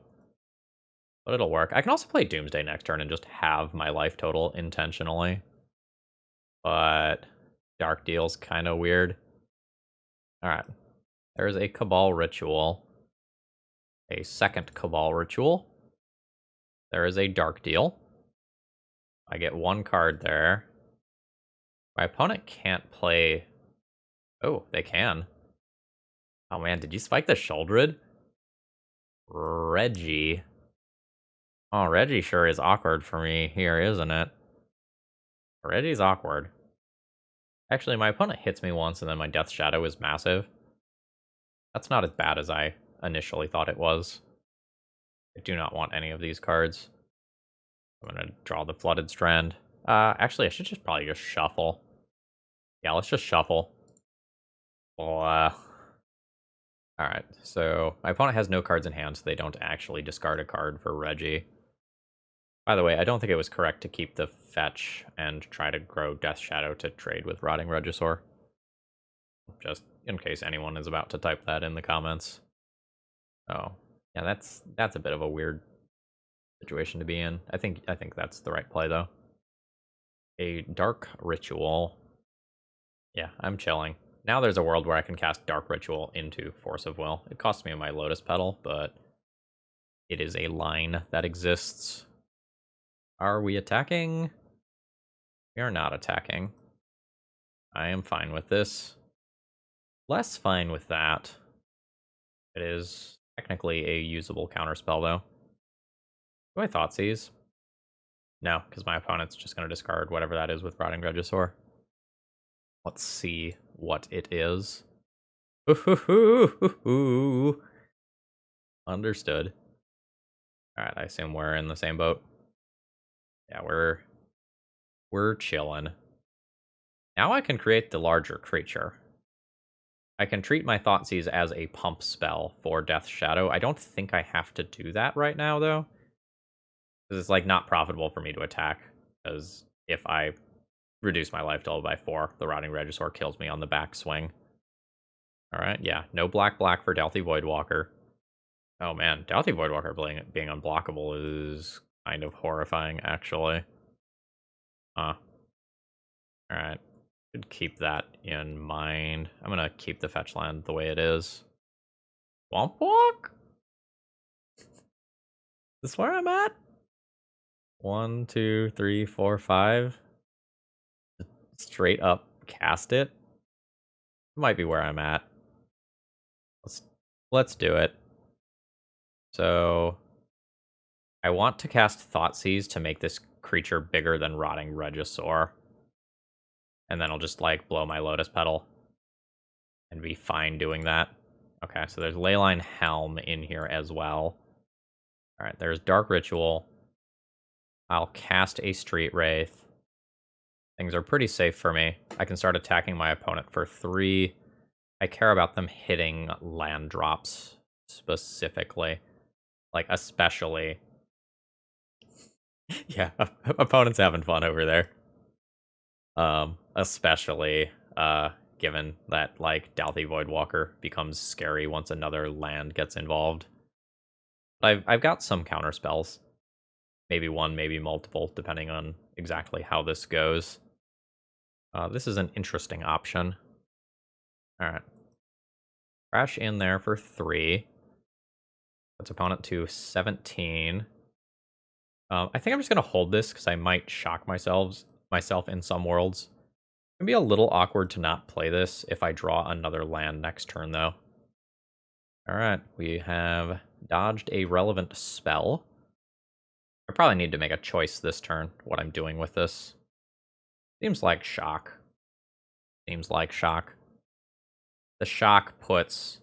but it'll work. I can also play Doomsday next turn and just have my life total intentionally. But Dark Deal's kind of weird. Alright. There's a Cabal Ritual. A second Cabal Ritual. There is a Dark Deal. I get one card there. My opponent can't play... Oh, they can. Oh man, did you spike the Sheoldred? Reggie. Oh, Reggie sure is awkward for me here, isn't it? Reggie's awkward. Actually, my opponent hits me once and then my Death Shadow is massive. That's not as bad as I initially thought it was. I do not want any of these cards. I'm gonna draw the Flooded Strand. Actually, I should just probably just shuffle. Yeah, let's just shuffle. Well, alright, so my opponent has no cards in hand, so they don't actually discard a card for Reggie. By the way, I don't think it was correct to keep the fetch and try to grow Death Shadow to trade with Rotting Regisaur. Just in case anyone is about to type that in the comments. Oh, yeah, that's a bit of a weird situation to be in. I think that's the right play though. A Dark Ritual. Yeah, I'm chilling. Now there's a world where I can cast Dark Ritual into Force of Will. It costs me my Lotus Petal, but it is a line that exists. Are we attacking? We are not attacking. I am fine with this. Less fine with that. It is technically a usable counterspell, though. Do I Thoughtseize? No, because my opponent's just going to discard whatever that is with Rotting Regisaur. Let's see what it is. Understood. Alright, I assume we're in the same boat. Yeah, we're chilling. Now I can create the larger creature. I can treat my Thoughtseize as a pump spell for Death Shadow. I don't think I have to do that right now, though. Because it's, like, not profitable for me to attack. Because if I reduce my life total by 4, the Rotting Regisaur kills me on the backswing. Alright, yeah. No black for Dauthi Voidwalker. Oh man, Dauthi Voidwalker being unblockable is kind of horrifying, actually. Alright. Should keep that in mind. I'm gonna keep the fetch land the way it is. Swamp Walk? Is this where I'm at? 1, 2, 3, 4, 5. Straight up cast it. Might be where I'm at. Let's do it. So I want to cast Thoughtseize to make this creature bigger than Rotting Regisaur. And then I'll just, like, blow my Lotus Petal. And be fine doing that. Okay, so there's Leyline Helm in here as well. Alright, there's Dark Ritual. I'll cast a Street Wraith. Things are pretty safe for me. I can start attacking my opponent for 3. I care about them hitting land drops specifically. Like, especially. Yeah, opponent's having fun over there. Especially, given that, like, Dauthi Voidwalker becomes scary once another land gets involved. But I've got some counter spells. Maybe one, maybe multiple, depending on exactly how this goes. This is an interesting option. Alright. Crash in there for 3. Puts opponent to 17. I think I'm just going to hold this, because I might shock myself in some worlds. It can be a little awkward to not play this if I draw another land next turn, though. Alright, we have dodged a relevant spell. I probably need to make a choice this turn, what I'm doing with this. Seems like shock. Seems like shock. The shock puts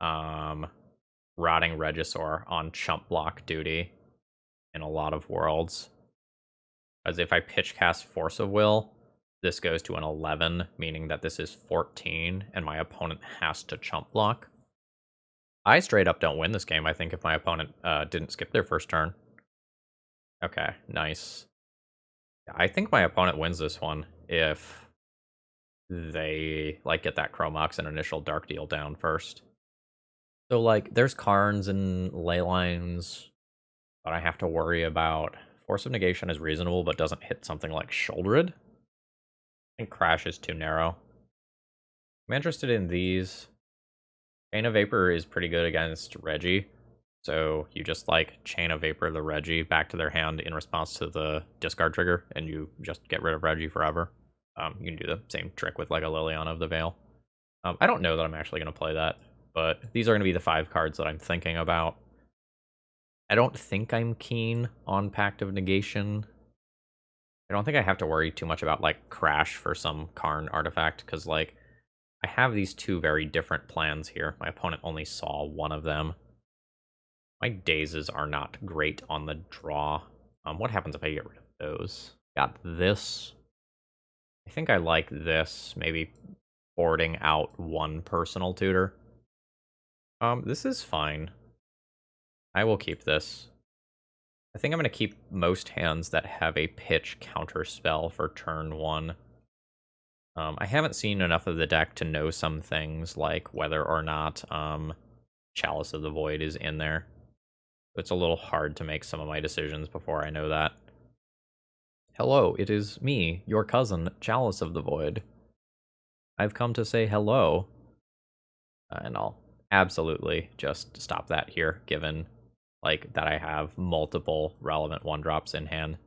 Rotting Regisaur on chump block duty in a lot of worlds. As if I pitch cast Force of Will, this goes to an 11, meaning that this is 14, and my opponent has to chump block. I straight up don't win this game, I think, if my opponent didn't skip their first turn. Okay, nice. I think my opponent wins this one if they, like, get that Chromox and initial Dark Deal down first. So, like, there's Karns and Leylines, but I have to worry about. Force of Negation is reasonable, but doesn't hit something like Shouldered. I think Crash is too narrow. I'm interested in these. Chain of Vapor is pretty good against Reggie. So you just, like, Chain of Vapor the Reggie back to their hand in response to the discard trigger, and you just get rid of Reggie forever. You can do the same trick with, like, a Liliana of the Veil. I don't know that I'm actually going to play that, but these are going to be the 5 cards that I'm thinking about. I don't think I'm keen on Pact of Negation. I don't think I have to worry too much about, like, Crash for some Karn artifact, because, like, I have these 2 very different plans here. My opponent only saw one of them. My dazes are not great on the draw. What happens if I get rid of those? Got this. I think I like this. Maybe boarding out 1 personal tutor. This is fine. I will keep this. I think I'm going to keep most hands that have a pitch counter spell for turn 1. I haven't seen enough of the deck to know some things, like whether or not Chalice of the Void is in there. It's a little hard to make some of my decisions before I know that. Hello, it is me, your cousin, Chalice of the Void. I've come to say hello. And I'll absolutely just stop that here, given, like, that I have multiple relevant 1-drops in hand.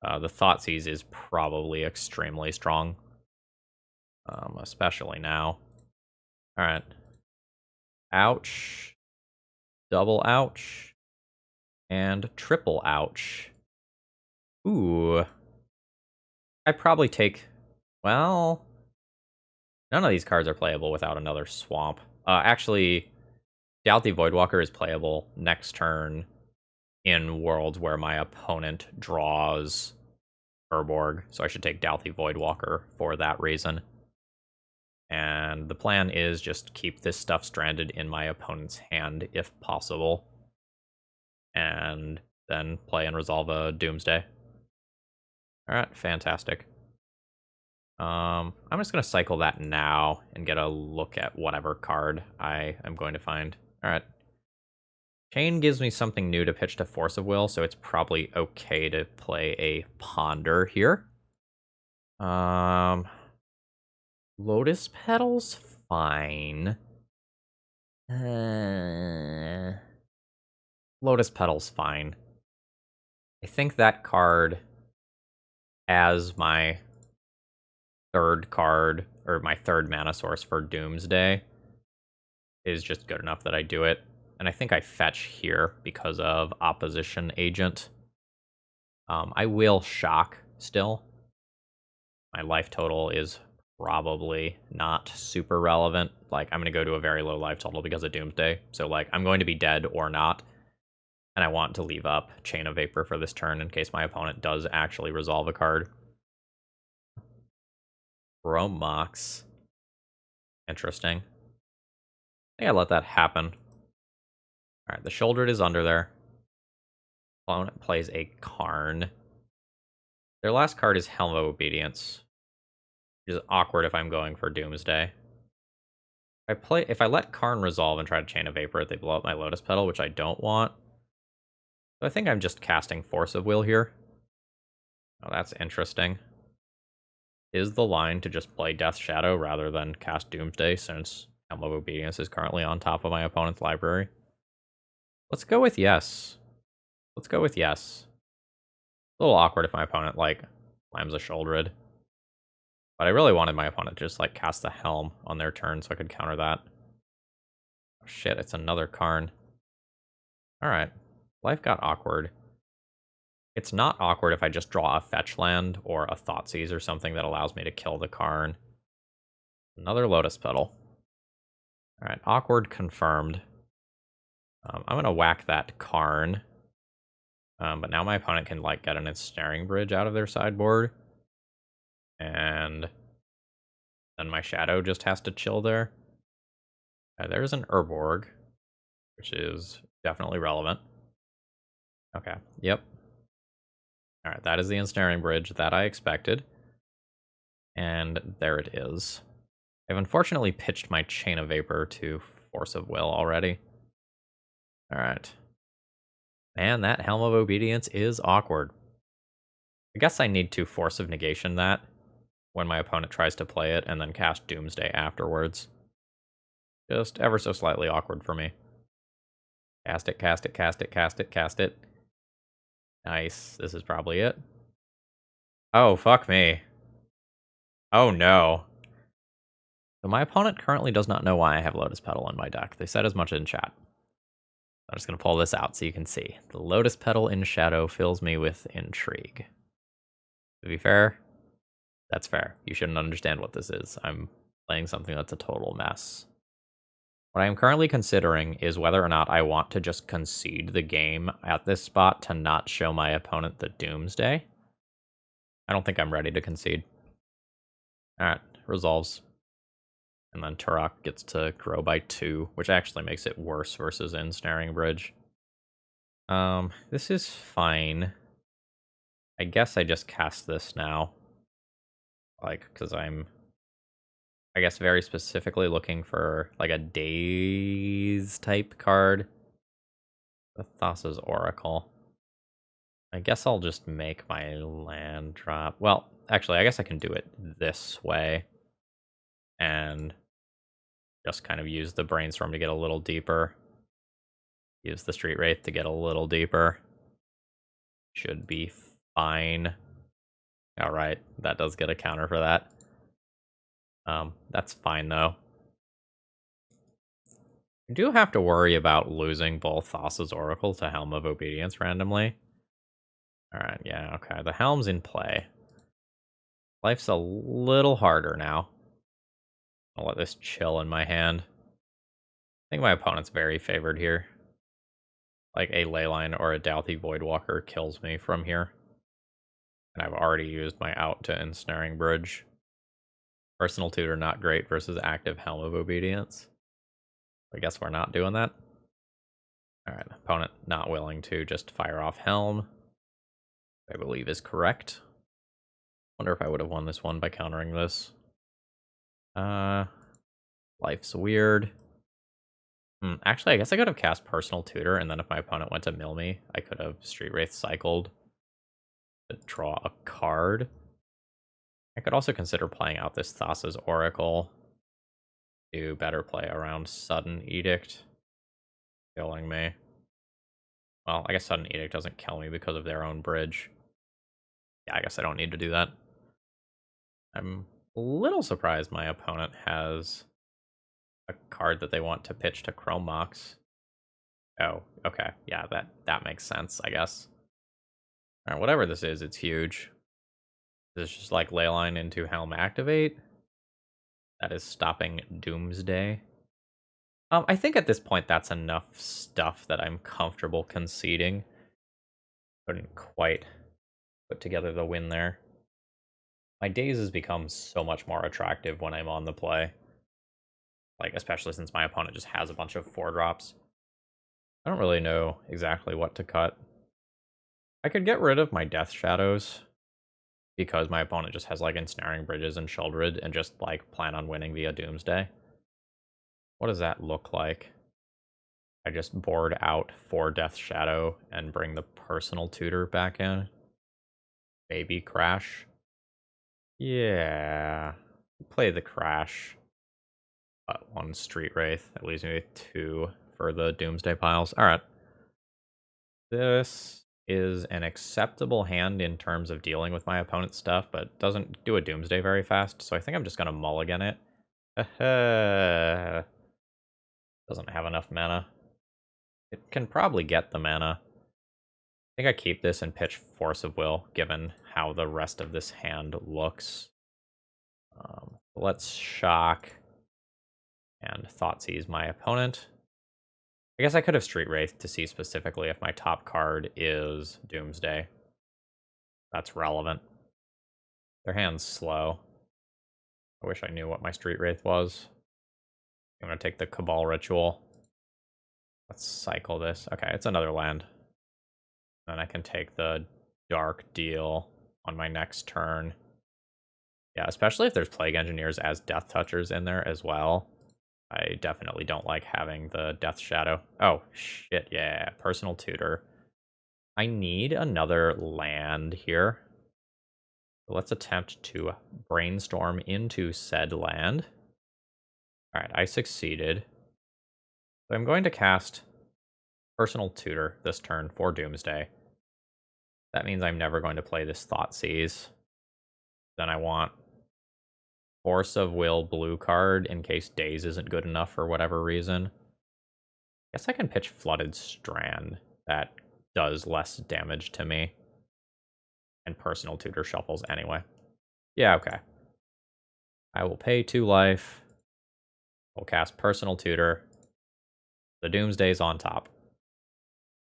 The Thoughtseize is probably extremely strong. Especially now. Alright. Ouch. Double ouch. And triple ouch. Ooh. I'd probably take... Well... None of these cards are playable without another swamp. Actually, Doubt Voidwalker is playable next turn in worlds where my opponent draws Urborg, so I should take Doubt Voidwalker for that reason. And the plan is just keep this stuff stranded in my opponent's hand if possible. And then play and resolve a Doomsday. Alright, fantastic. I'm just going to cycle that now and get a look at whatever card I am going to find. Alright. Chain gives me something new to pitch to Force of Will, so it's probably okay to play a Ponder here. Lotus Petals? Fine. Lotus Petals, fine. I think that card as my 3rd card, or my 3rd mana source for Doomsday, is just good enough that I do it. And I think I fetch here because of Opposition Agent. I will shock still. My life total is probably not super relevant. Like, I'm going to go to a very low life total because of Doomsday. So, like, I'm going to be dead or not. And I want to leave up Chain of Vapor for this turn in case my opponent does actually resolve a card. Chromox. Interesting. I think I let that happen. Alright, the Shouldered is under there. Opponent plays a Karn. Their last card is Helm of Obedience, which is awkward if I'm going for Doomsday. If I let Karn resolve and try to Chain of Vapor, they blow up my Lotus Petal, which I don't want. So I think I'm just casting Force of Will here. Oh, that's interesting. Is the line to just play Death Shadow rather than cast Doomsday, since Helm of Obedience is currently on top of my opponent's library? Let's go with yes. Let's go with yes. A little awkward if my opponent, like, slams a Shouldered. But I really wanted my opponent to just, like, cast the Helm on their turn so I could counter that. Oh, shit, it's another Karn. Alright. Life got awkward. It's not awkward if I just draw a fetch land or a Thoughtseize or something that allows me to kill the Karn. Another Lotus Petal. Alright, awkward confirmed. I'm going to whack that Karn. But now my opponent can, like, get an Ensnaring Bridge out of their sideboard. And then my shadow just has to chill there. There's an Urborg, which is definitely relevant. Okay, yep. Alright, that is the ensnaring bridge that I expected. And there it is. I've unfortunately pitched my Chain of Vapor to Force of Will already. Alright. Man, that Helm of Obedience is awkward. I guess I need to Force of Negation that when my opponent tries to play it and then cast Doomsday afterwards. Just ever so slightly awkward for me. Cast it, cast it, cast it, cast it, cast it. Nice. This is probably it. Oh, fuck me. Oh no. So my opponent currently does not know why I have Lotus Petal in my deck. They said as much in chat. I'm just going to pull this out so you can see. The Lotus Petal in Shadow fills me with intrigue. To be fair, that's fair. You shouldn't understand what this is. I'm playing something that's a total mess. What I am currently considering is whether or not I want to just concede the game at this spot to not show my opponent the Doomsday. I don't think I'm ready to concede. Alright, resolves. And then Turok gets to grow by 2, which actually makes it worse versus Ensnaring Bridge. This is fine. I guess I just cast this now. Like, because I'm, I guess, very specifically looking for, like, a Daze type card. The Thassa's Oracle. I guess I'll just make my land drop. Well, actually, I guess I can do it this way. And just kind of use the Brainstorm to get a little deeper. Use the Street Wraith to get a little deeper. Should be fine. Alright, that does get a counter for that. That's fine, though. I do have to worry about losing both Thassa's Oracle to Helm of Obedience randomly. Alright, yeah, okay. The Helm's in play. Life's a little harder now. I'll let this chill in my hand. I think my opponent's very favored here. Like, a Leyline or a Douthie Voidwalker kills me from here. And I've already used my out to Ensnaring Bridge. Personal Tutor not great versus active Helm of Obedience. I guess we're not doing that. Alright, opponent not willing to just fire off Helm. I believe is correct. Wonder if I would have won this one by countering this. Life's weird. Actually, I guess I could have cast Personal Tutor, and then if my opponent went to mill me, I could have Street Wraith cycled to draw a card. I could also consider playing out this Thassa's Oracle to better play around Sudden Edict killing me. Well, I guess Sudden Edict doesn't kill me because of their own bridge. Yeah, I guess I don't need to do that. I'm a little surprised my opponent has a card that they want to pitch to Chrome Mox. Oh, okay. Yeah, that makes sense, I guess. Alright, whatever this is, it's huge. This is just like Leyline into Helm Activate. That is stopping Doomsday. I think at this point that's enough stuff that I'm comfortable conceding. Couldn't quite put together the win there. My Daze has become so much more attractive when I'm on the play. Like, especially since my opponent just has a bunch of 4-drops. I don't really know exactly what to cut. I could get rid of my Death Shadows, because my opponent just has, like, Ensnaring Bridges and Sheoldred, and just, like, plan on winning via Doomsday. What does that look like? I just board out 4 Death Shadow and bring the Personal Tutor back in. Maybe Crash. Yeah. Play the Crash. 1 Street Wraith. That leaves me with 2 for the Doomsday piles. Alright. This is an acceptable hand in terms of dealing with my opponent's stuff, but doesn't do a Doomsday very fast, so I think I'm just going to mulligan it. Doesn't have enough mana. It can probably get the mana. I think I keep this and pitch Force of Will, given how the rest of this hand looks. Let's shock and Thoughtseize my opponent. I guess I could have Street Wraith to see specifically if my top card is Doomsday. That's relevant. Their hand's slow. I wish I knew what my Street Wraith was. I'm gonna take the Cabal Ritual. Let's cycle this. Okay, it's another land. Then I can take the Dark Deal on my next turn. Yeah, especially if there's Plague Engineers as Death Touchers in there as well. I definitely don't like having the Death Shadow. Oh, shit, yeah. Personal Tutor. I need another land here. Let's attempt to brainstorm into said land. Alright, I succeeded. So I'm going to cast Personal Tutor this turn for Doomsday. That means I'm never going to play this Thoughtseize. Then I want Force of Will blue card in case Daze isn't good enough for whatever reason. Guess I can pitch Flooded Strand. That does less damage to me. And Personal Tutor shuffles anyway. Yeah, okay. I will pay 2 life. We'll cast Personal Tutor. The Doomsday's on top.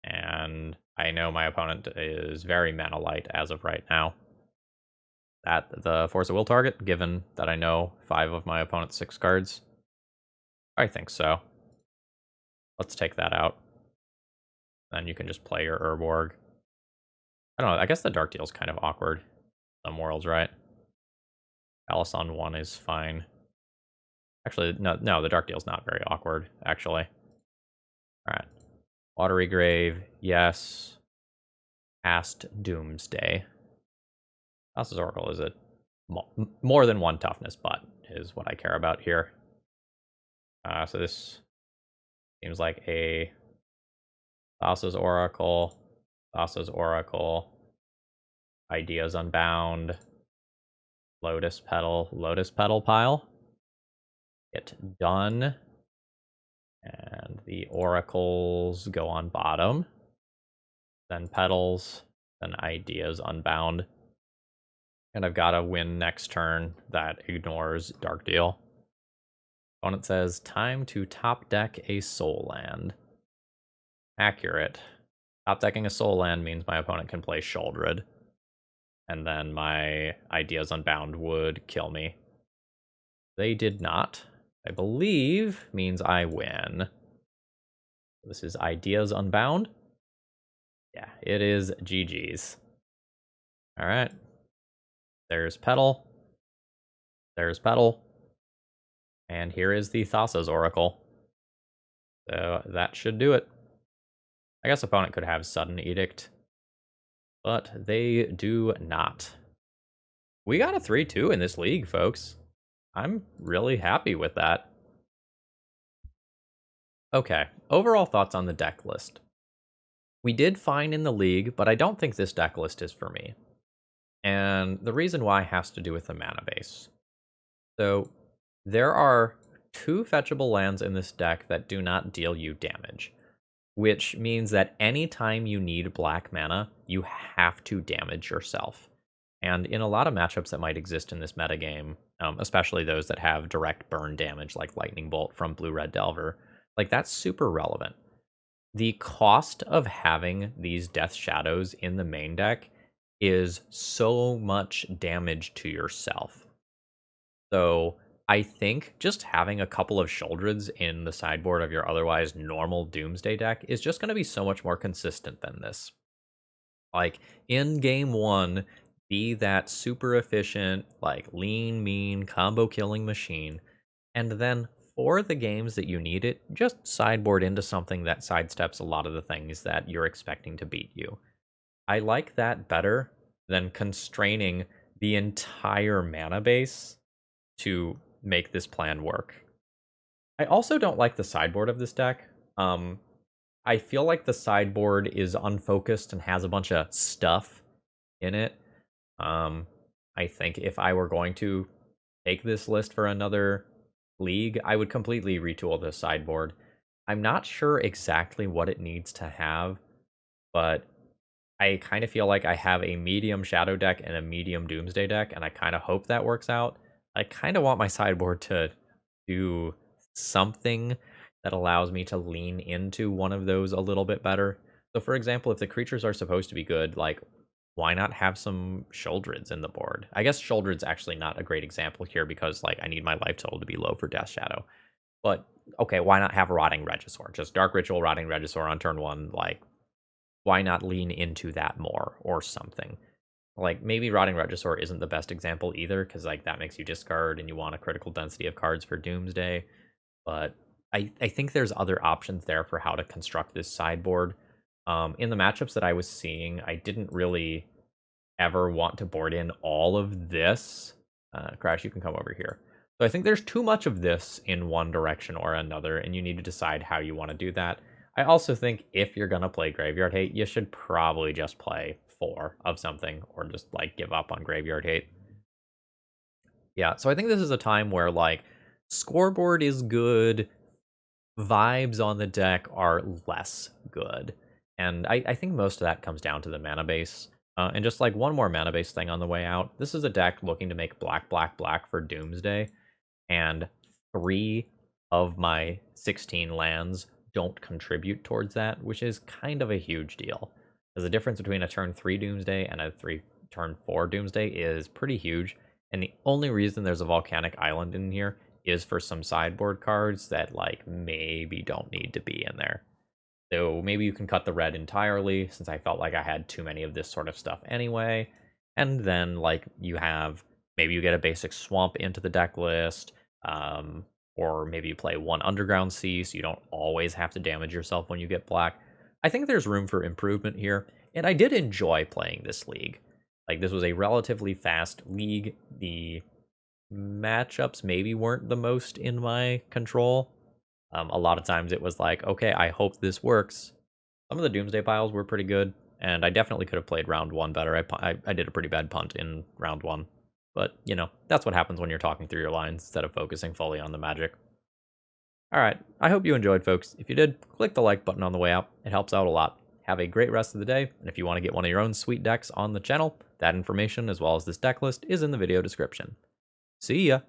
And I know my opponent is very mana light as of right now. At the Force of Will target, given that I know 5 of my opponent's 6 cards? I think so. Let's take that out. Then you can just play your Urborg. I don't know, I guess the Dark Deal's kind of awkward. Some worlds, right? Alice on 1 is fine. Actually, no, the Dark Deal's not very awkward, actually. Alright. Watery Grave, yes. Cast Doomsday. Thassa's Oracle is a more than 1 toughness, but is what I care about here. So this seems like a Thassa's Oracle, Ideas Unbound, Lotus Petal pile. Get done. And the Oracles go on bottom. Then Petals, then Ideas Unbound. And I've got to win next turn that ignores Dark Deal. Opponent says, time to top deck a Soul Land. Accurate. Top decking a Soul Land means my opponent can play Sheoldred. And then my Ideas Unbound would kill me. They did not. I believe means I win. This is Ideas Unbound. Yeah, it is GG's. Alright. There's Petal. There's Petal. And here is the Thassa's Oracle. So that should do it. I guess opponent could have Sudden Edict, but they do not. We got a 3-2 in this league, folks. I'm really happy with that. Okay, overall thoughts on the deck list. We did fine in the league, but I don't think this deck list is for me. And the reason why has to do with the mana base. So there are 2 fetchable lands in this deck that do not deal you damage, which means that anytime you need black mana, you have to damage yourself. And in a lot of matchups that might exist in this metagame, especially those that have direct burn damage like Lightning Bolt from Blue-Red Delver, like that's super relevant. The cost of having these Death Shadows in the main deck is so much damage to yourself. So I think just having a couple of Sheoldreds in the sideboard of your otherwise normal Doomsday deck is just going to be so much more consistent than this. Like, in game 1, be that super efficient, like, lean, mean, combo-killing machine, and then for the games that you need it, just sideboard into something that sidesteps a lot of the things that you're expecting to beat you. I like that better than constraining the entire mana base to make this plan work. I also don't like the sideboard of this deck. I feel like the sideboard is unfocused and has a bunch of stuff in it. I think if I were going to take this list for another league, I would completely retool the sideboard. I'm not sure exactly what it needs to have, but I kind of feel like I have a medium Shadow deck and a medium Doomsday deck, and I kind of hope that works out. I kind of want my sideboard to do something that allows me to lean into one of those a little bit better. So for example, if the creatures are supposed to be good, like why not have some Sheoldreds in the board? I guess Sheoldred's actually not a great example here because, like, I need my life total to be low for Death Shadow. But, okay, why not have a Rotting Regisaur? Just Dark Ritual, Rotting Regisaur on turn 1, like, why not lean into that more or something? Like, maybe Rotting Regisaur isn't the best example either, because, like, that makes you discard and you want a critical density of cards for Doomsday. But I think there's other options there for how to construct this sideboard. In the matchups that I was seeing, I didn't really ever want to board in all of this. Crash, you can come over here. So I think there's too much of this in one direction or another, and you need to decide how you want to do that. I also think if you're going to play Graveyard Hate, you should probably just play 4 of something, or just, like, give up on Graveyard Hate. Yeah, so I think this is a time where, like, scoreboard is good, vibes on the deck are less good. And I think most of that comes down to the mana base. And just, like, one more mana base thing on the way out. This is a deck looking to make black, black, black for Doomsday. And 3 of my 16 lands don't contribute towards that, which is kind of a huge deal. Because the difference between a turn 3 Doomsday and a turn 4 Doomsday is pretty huge. And the only reason there's a Volcanic Island in here is for some sideboard cards that, like, maybe don't need to be in there. So maybe you can cut the red entirely, since I felt like I had too many of this sort of stuff anyway. And then, like, maybe you get a basic swamp into the deck list, or maybe you play 1 Underground Sea, so you don't always have to damage yourself when you get black. I think there's room for improvement here, and I did enjoy playing this league. Like, this was a relatively fast league. The matchups maybe weren't the most in my control. A lot of times it was like, okay, I hope this works. Some of the Doomsday piles were pretty good, and I definitely could have played round 1 better. I did a pretty bad punt in round 1. But, you know, that's what happens when you're talking through your lines instead of focusing fully on the magic. Alright, I hope you enjoyed, folks. If you did, click the like button on the way out. It helps out a lot. Have a great rest of the day, and if you want to get one of your own sweet decks on the channel, that information, as well as this deck list, is in the video description. See ya!